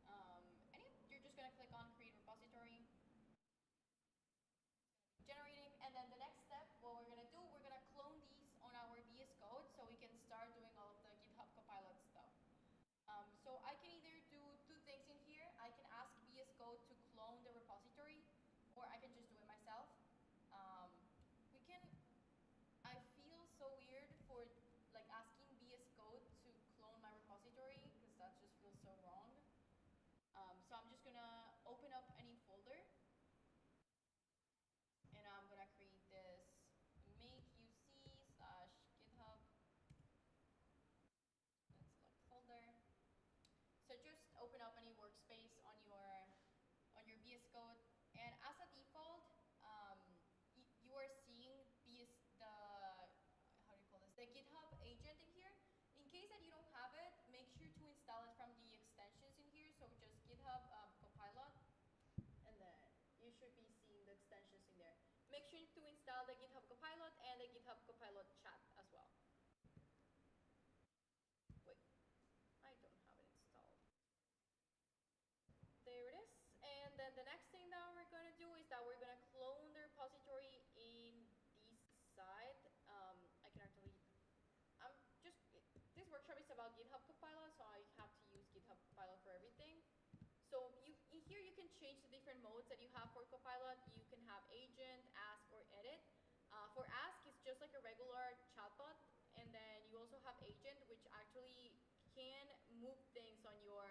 And you're just gonna click on Create Repository. Generating, and then the next step, what we're gonna do, we're gonna clone these on our VS Code so we can start doing all of the GitHub Copilot stuff. So I can either do two things in here. I can ask VS Code to clone the repository, or I can just do it myself. We can. I feel so weird for like asking VS Code to clone my repository because that just feels so wrong. So I'm just gonna open up any folder. And I'm gonna create this make uc/github. Let's select folder. So just open up any workspace on your VS Code, and as a default, you are seeing the how do you call this, the GitHub agent in here. In case that you don't have it, make sure to install it from the extensions in here. So just GitHub Copilot, and then you should be seeing the extensions in there. Make sure to install the GitHub Copilot and the GitHub Copilot chat as well. Wait, I don't have it installed. There it is. And then the next thing that we're going to do is that we're going to clone the repository in this side. I can actually, this workshop is about GitHub Copilot, so I have to use GitHub Copilot for everything. So in here you can change the different modes that you have for Copilot. You can have agent, ask, or edit. For ask, it's just like a regular chatbot, and then you also have agent, which actually can move things on your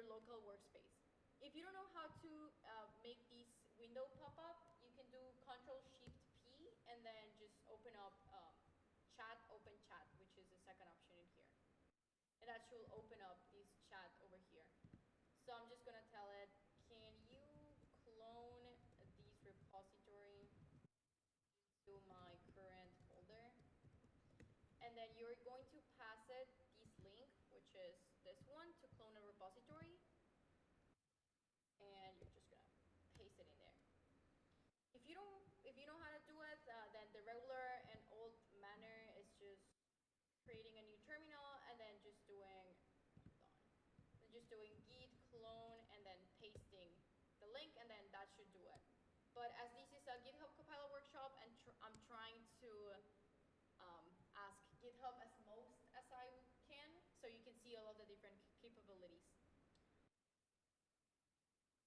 local workspace. If you don't know how to make this window pop up, you can do Control-Shift-P and then just open up open chat, which is the second option in here. And that should open up this chat over here. So I'm just gonna tell it, can you clone this repository to my current folder? And then you're going to pass it this link, which is this one, to clone a repository. And you're just gonna paste it in there. If you know how to do it, then the regular and old manner is just creating a new terminal and then just doing git clone and then pasting the link, and then that should do it. But as this is a GitHub Copilot workshop and I'm trying to ask GitHub as most as I can, so you can see all of the different capabilities.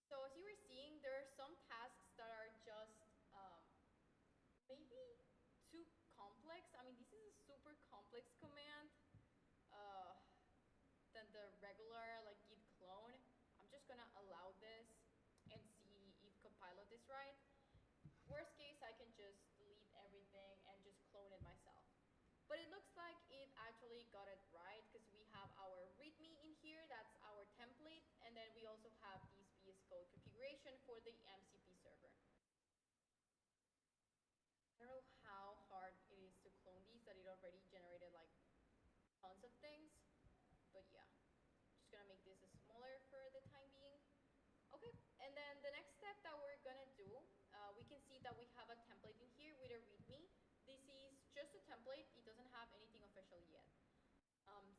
So as you were seeing, there are some tasks that are just maybe too complex. I mean, this is a super complex command than the regular like git clone. I'm just gonna allow this this right. Worst case, I can just delete everything and just clone it myself. But it looks like it actually got it right because we have our README in here, that's our template, and then we also have these VS Code configuration for the MCP server. I don't know how hard it is to clone these, that it already generated like tons of things, but yeah. Just gonna make this smaller for the time being. Okay, and then the next step that we're gonna do, we can see that we have a template in here with a README. This is just a template, it doesn't have anything official yet.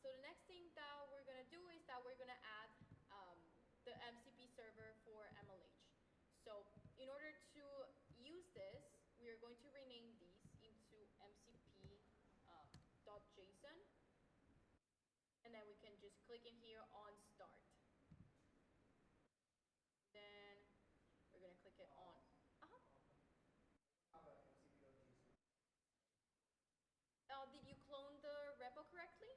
So the next thing that we're gonna do is that we're gonna add the MCP server for MLH. So in order to use this, we are going to rename these into mcp.json, and then we can just click in here on start. Then we're gonna click it on. Did you clone the repo correctly?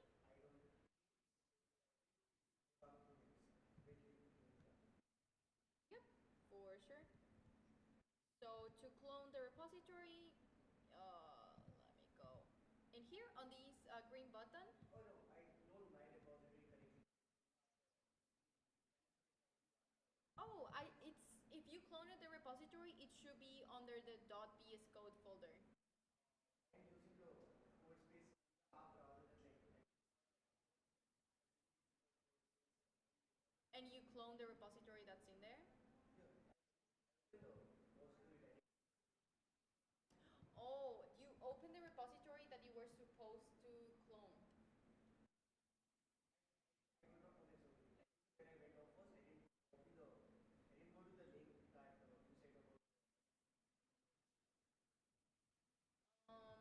Yep, for sure. So to clone the repository, let me go in here on this green button. Oh no, I cloned my repository correctly. Oh, it's if you cloned the repository, it should be under the .vscode folder. I'm using the code space app rather than And you clone the repository that's in there? the repository directly. Oh, you open the repository that you were supposed to clone. I did not open so when I went off first, I didn't go to the link that you said about. Um,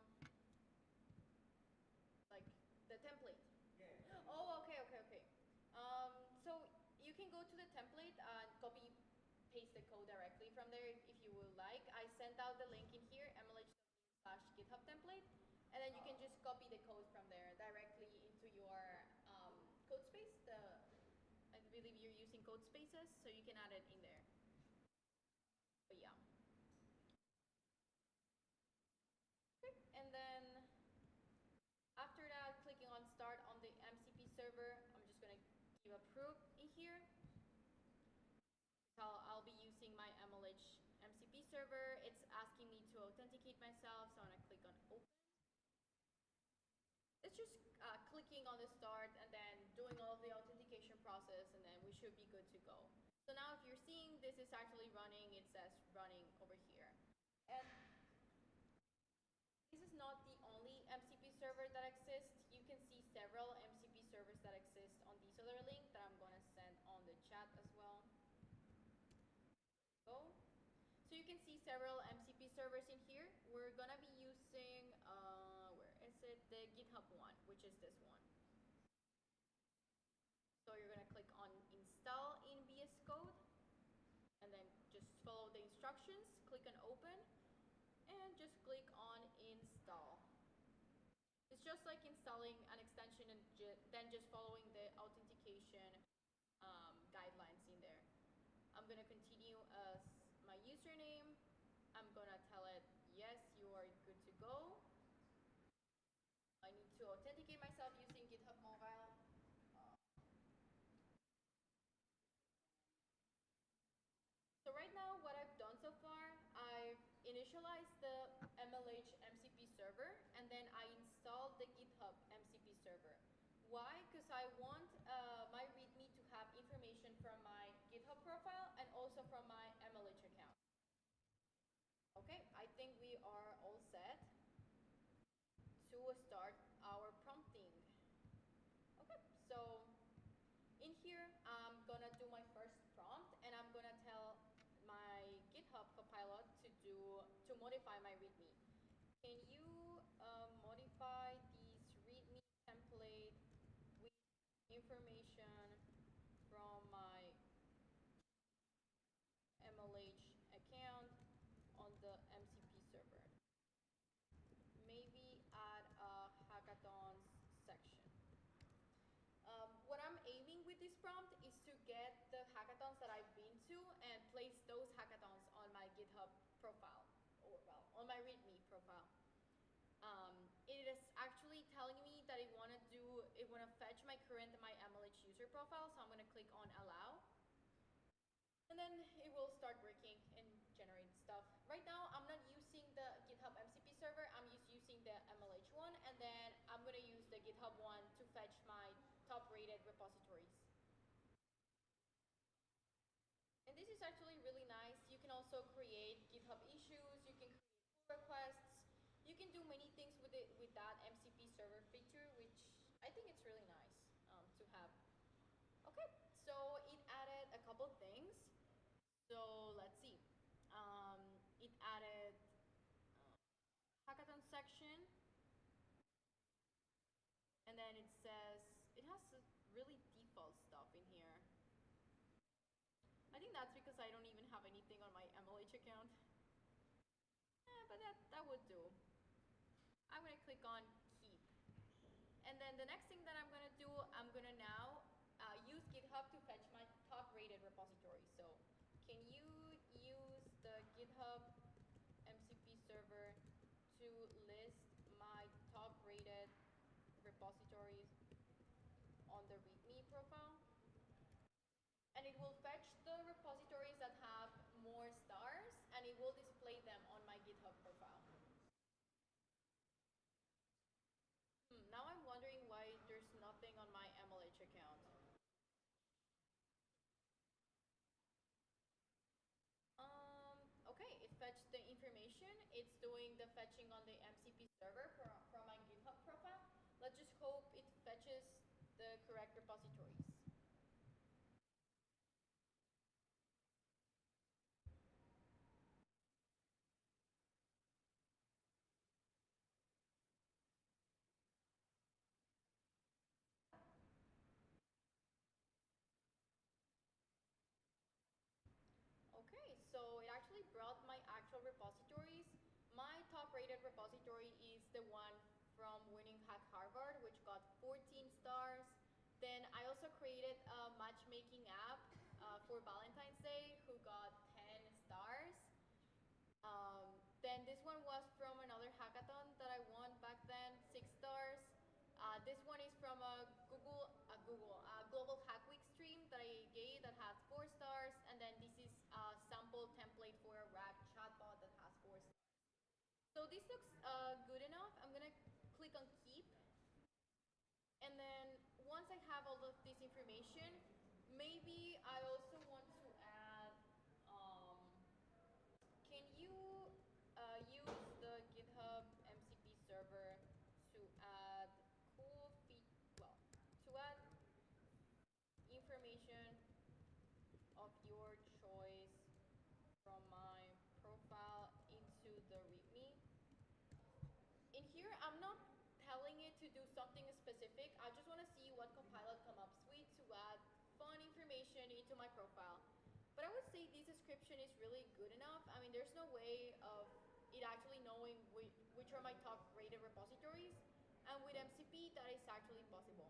like the template. Yeah. Oh, okay. So you can go to the template and copy paste the code directly from there if you would like. I sent out the link in here, mlh.me/github template, and then you can just copy the code from there directly into your code space. I believe you're using code spaces, so you can add it in there. But yeah. Okay. And then after that, clicking on start on the MCP server, I'm just gonna give approve in here. I'll be using my MLH MCP server. It's asking me to authenticate myself, so I'm gonna click on open. It's just clicking on the start and then doing all of the authentication process, and then we should be good to go. So now if you're seeing this is actually running, it says running over here. And this is not the only MCP server that exists. You can see several MCP servers that exist on this other link that I'm gonna send on the chat as well. Go. So you can see several MCP servers in here. We're gonna be using, where is it? The GitHub one, which is this one. So you're gonna click on install in VS Code, and then just follow the instructions, click on open, and just click on install. It's just like installing an extension and then just following the authentication guidelines in there. I'm gonna continue as my username. I'm gonna tell it, yes, you are good to go. I need to authenticate myself using GitHub Mobile. So right now, what I've done so far, I've initialized the MLH MCP server, and then I installed the GitHub MCP server. Why? Because I want my README to have information from my GitHub profile and also from my MLH account. Okay, I think we are all set to start our prompting. Okay, so in here, I'm gonna do my first prompt, and I'm gonna tell my GitHub Copilot to modify my README. Can you modify this README template with information from my MLH account on the MCP server? Maybe add a hackathons section. What I'm aiming with this prompt is to get the hackathons that I've been to and place those hackathons on my GitHub GitHub profile, or well, on my README profile. It is actually telling me that it want to fetch my current my MLH user profile. So I'm gonna click on allow, and then it will start working and generate stuff. Right now, I'm not using the GitHub MCP server. I'm just using the MLH one, and then I'm gonna use the GitHub one to fetch my top-rated repositories. And this is actually really nice. You can also create GitHub issues. You can create pull requests. You can do many things with it with that MCP server feature, which I think it's really nice to have. Okay, so it added a couple things. So let's see. It added hackathon section, and then it says it has really default stuff in here. I think that's because I don't even have anything on my MLH account. But that would do. I'm gonna click on keep. And then the next thing that I'm gonna do, I'm gonna now use GitHub to fetch my top rated repository. So can you use the GitHub MCP server to list my top rated repositories on the README profile? And it will fetch the repositories that have more stars, and it will display them on my GitHub profile. Now I'm wondering why there's nothing on my MLH account. Okay, it fetched the information. It's doing the fetching on the MCP server from my GitHub profile. Let's just hope it fetches the correct repositories. Okay, so it actually brought my actual repositories. My top rated repository is the one from Winning Hack Harvard, which got 14 stars. Then I also created a matchmaking app for Valentine's Day who got 10 stars. Then this one was from another hackathon that I won back then, 6 stars. This one is from a Global Hack Week stream that I gave that has 4 stars, and then this is a sample template for a RAG chatbot that has 4 stars. So this looks good enough. I'm gonna click on keep, and then once I have all of this information, maybe I also want to add. Can you use the GitHub MCP server to add to add information of your choice from my profile into the README? In here, I'm not telling it to do something specific. I just want to see what Copilot come up with to add fun information into my profile. But I would say this description is really good enough. I mean, there's no way of it actually knowing which are my top rated repositories. And with MCP, that is actually possible.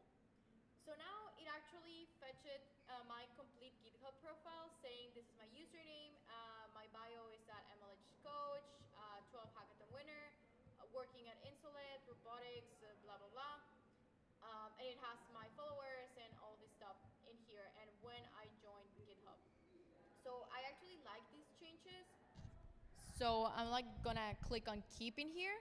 So now it actually fetched my complete GitHub profile saying this is my username, my bio is at MLH coach, 12 hackathon winner, working at Insulet, robotics, blah, blah, blah. And it has my followers and all this stuff in here and when I joined GitHub. So I actually like these changes. So I'm like gonna click on keep in here.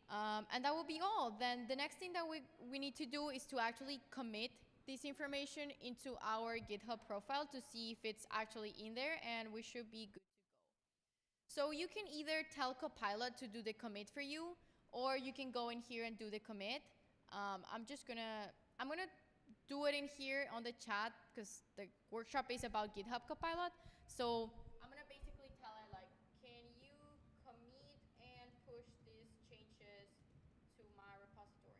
And that will be all. Then the next thing that we need to do is to actually commit this information into our GitHub profile to see if it's actually in there, and we should be good to go. So you can either tell Copilot to do the commit for you, or you can go in here and do the commit. I'm gonna do it in here on the chat because the workshop is about GitHub Copilot. So I'm gonna basically tell it like, can you commit and push these changes to my repository?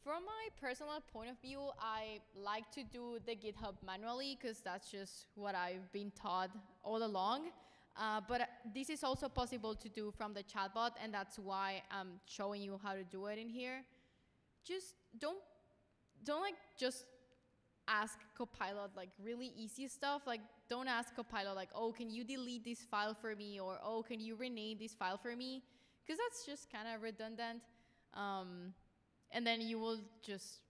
From my personal point of view, I like to do the GitHub manually because that's just what I've been taught all along. But this is also possible to do from the chatbot, and that's why I'm showing you how to do it in here. Just don't like just ask Copilot like really easy stuff. Like, don't ask Copilot like, oh, can you delete this file for me, or oh, can you rename this file for me, because that's just kind of redundant. And then you will just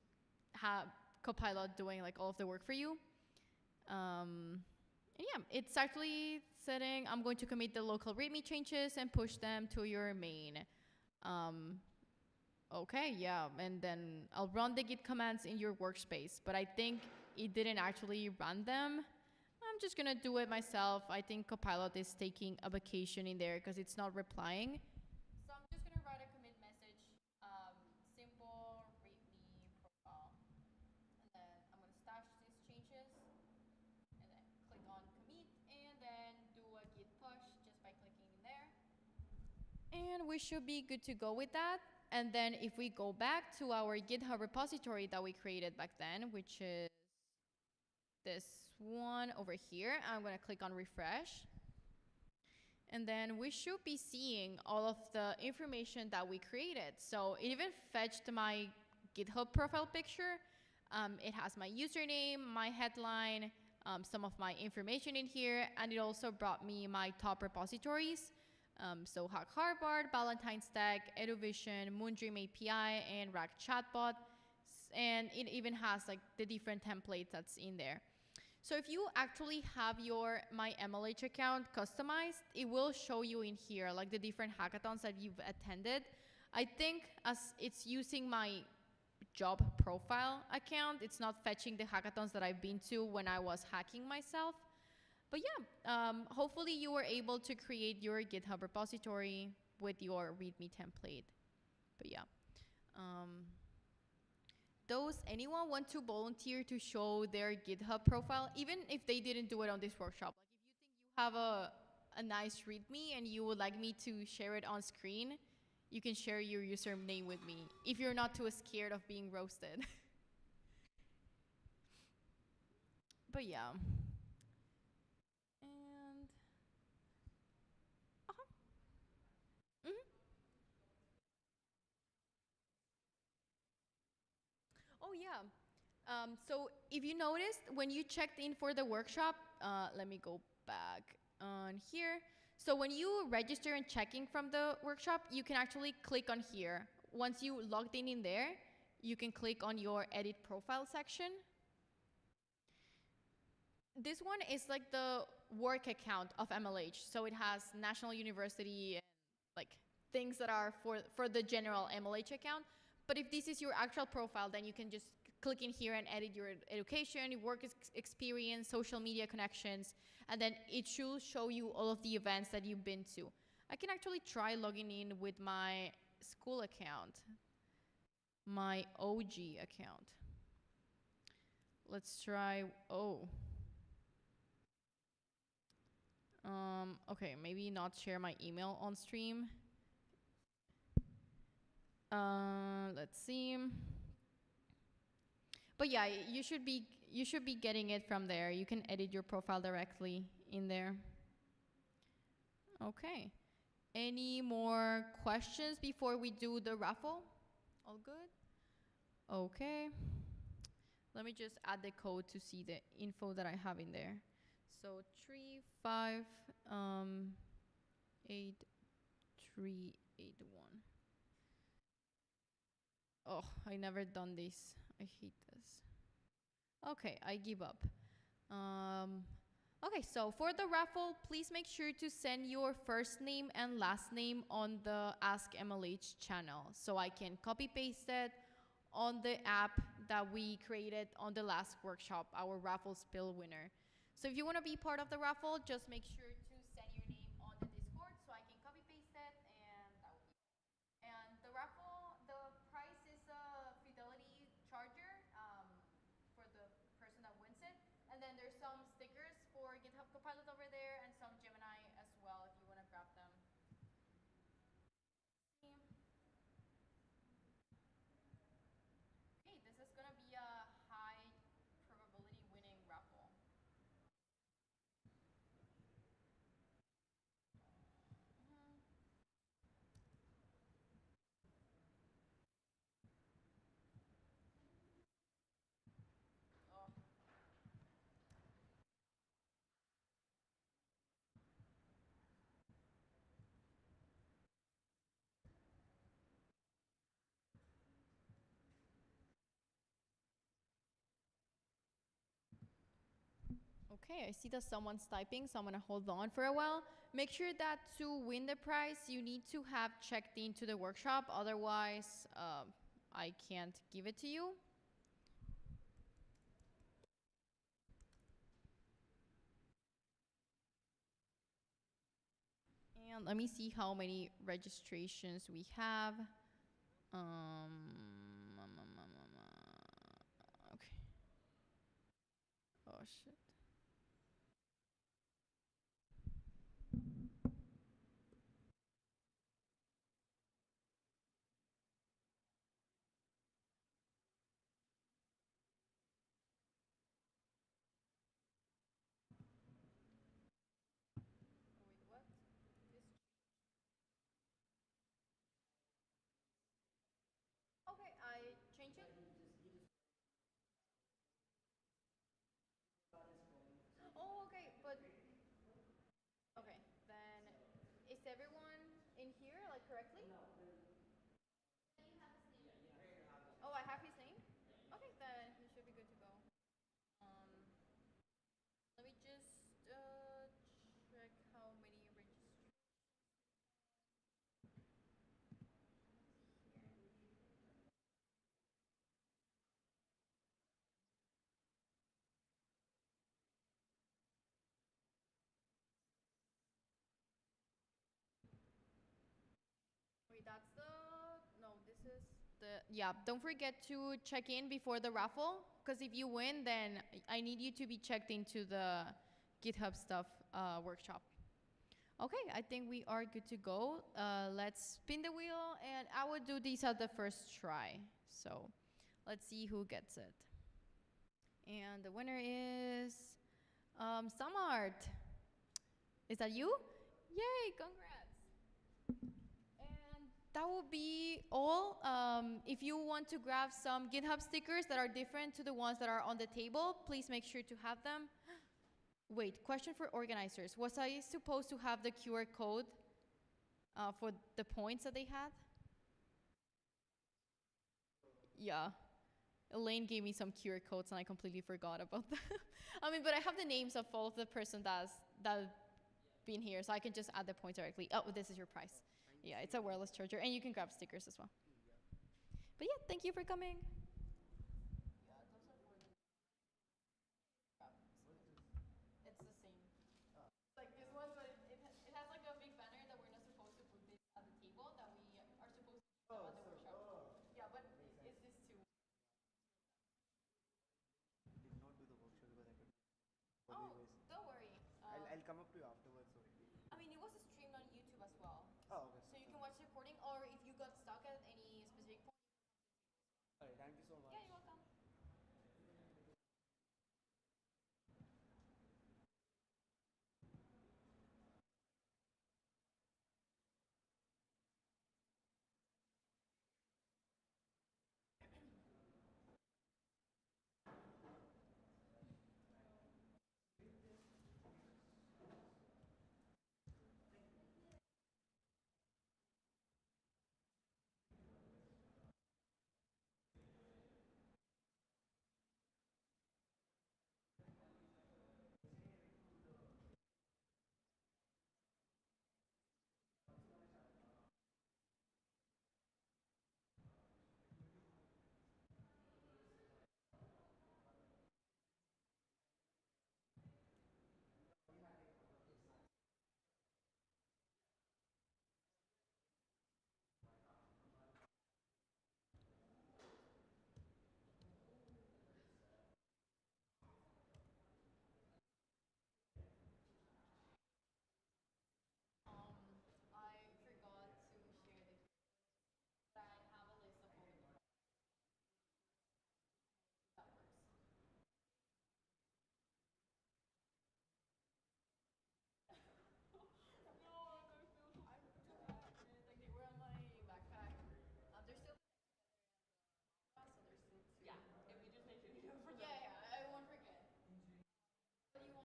have Copilot doing like all of the work for you. And yeah, it's actually setting, I'm going to commit the local README changes and push them to your main. Um, okay, yeah, and then I'll run the git commands in your workspace, but I think it didn't actually run them. I'm just gonna do it myself. I think Copilot is taking a vacation in there because it's not replying. So I'm just gonna write a commit message, simple README profile, and then I'm gonna stash these changes, and then click on commit, and then do a git push just by clicking in there. And we should be good to go with that. And then if we go back to our GitHub repository that we created back then, which is this one over here, I'm going to click on refresh. And then we should be seeing all of the information that we created. So it even fetched my GitHub profile picture. It has my username, my headline, some of my information in here, and it also brought me my top repositories. So Hack Harvard, Valentine's Tech, EduVision, Moondream API, and Rack Chatbot. And it even has like the different templates that's in there. So if you actually have your My MLH account customized, it will show you in here like the different hackathons that you've attended. I think as it's using my job profile account, it's not fetching the hackathons that I've been to when I was hacking myself. But yeah, hopefully you were able to create your GitHub repository with your README template. But yeah. Does anyone want to volunteer to show their GitHub profile, even if they didn't do it on this workshop? Like if you think you have a nice README and you would like me to share it on screen, you can share your username with me if you're not too scared of being roasted. But yeah. And mhm. Oh yeah. So if you noticed when you checked in for the workshop, let me go back on here. So when you register and check in from the workshop, you can actually click on here. Once you logged in there, you can click on your edit profile section. This one is like the work account of MLH. So it has National University and like things that are for the general MLH account. But if this is your actual profile, then you can just click in here and edit your education, your work experience, social media connections, and then it should show you all of the events that you've been to. I can actually try logging in with my school account, my OG account. Let's try, oh. Okay, maybe not share my email on stream. Let's see. But yeah, you should be getting it from there. You can edit your profile directly in there. Okay. Any more questions before we do the raffle? All good? Okay. Let me just add the code to see the info that I have in there. So 358381. Oh, I never done this. I hate this. Okay, I give up. Okay, so for the raffle, please make sure to send your first name and last name on the Ask MLH channel so I can copy paste it on the app that we created on the last workshop, our raffle spill winner. So if you want to be part of the raffle, just make sure to send your name on the Discord so I can copy paste it, and that will be it. And the raffle, the price is a Fidelity charger for the person that wins it. And then there's some stickers for GitHub Copilot over there and some Gemini as well if you want to grab them. Okay, this is going to be a high probability winning raffle. Okay, I see that someone's typing, so I'm gonna hold on for a while. Make sure that to win the prize, you need to have checked into the workshop. Otherwise, I can't give it to you. And let me see how many registrations we have. Okay. Oh shit. Wait, what? Okay, I change it. Oh, okay, but okay, then is everyone in here like correctly? Oh, I have his name? Okay, then he should be good to go. Um, let me just check how many registrations. Wait, that's the no. This is the yeah. Don't forget to check in before the raffle, because if you win, then I need you to be checked into the GitHub stuff workshop. Okay, I think we are good to go. Let's spin the wheel, and I will do these at the first try. So, let's see who gets it. And the winner is Samart. Is that you? Yay! Congrats. And that will be all. If you want to grab some GitHub stickers that are different to the ones that are on the table, please make sure to have them. Wait, question for organizers. Was I supposed to have the QR code for the points that they had? Yeah. Elaine gave me some QR codes and I completely forgot about them. I mean, but I have the names of all of the person that been here, so I can just add the points directly. Oh, this is your prize. Yeah, it's a wireless charger, and you can grab stickers as well. But yeah, thank you for coming.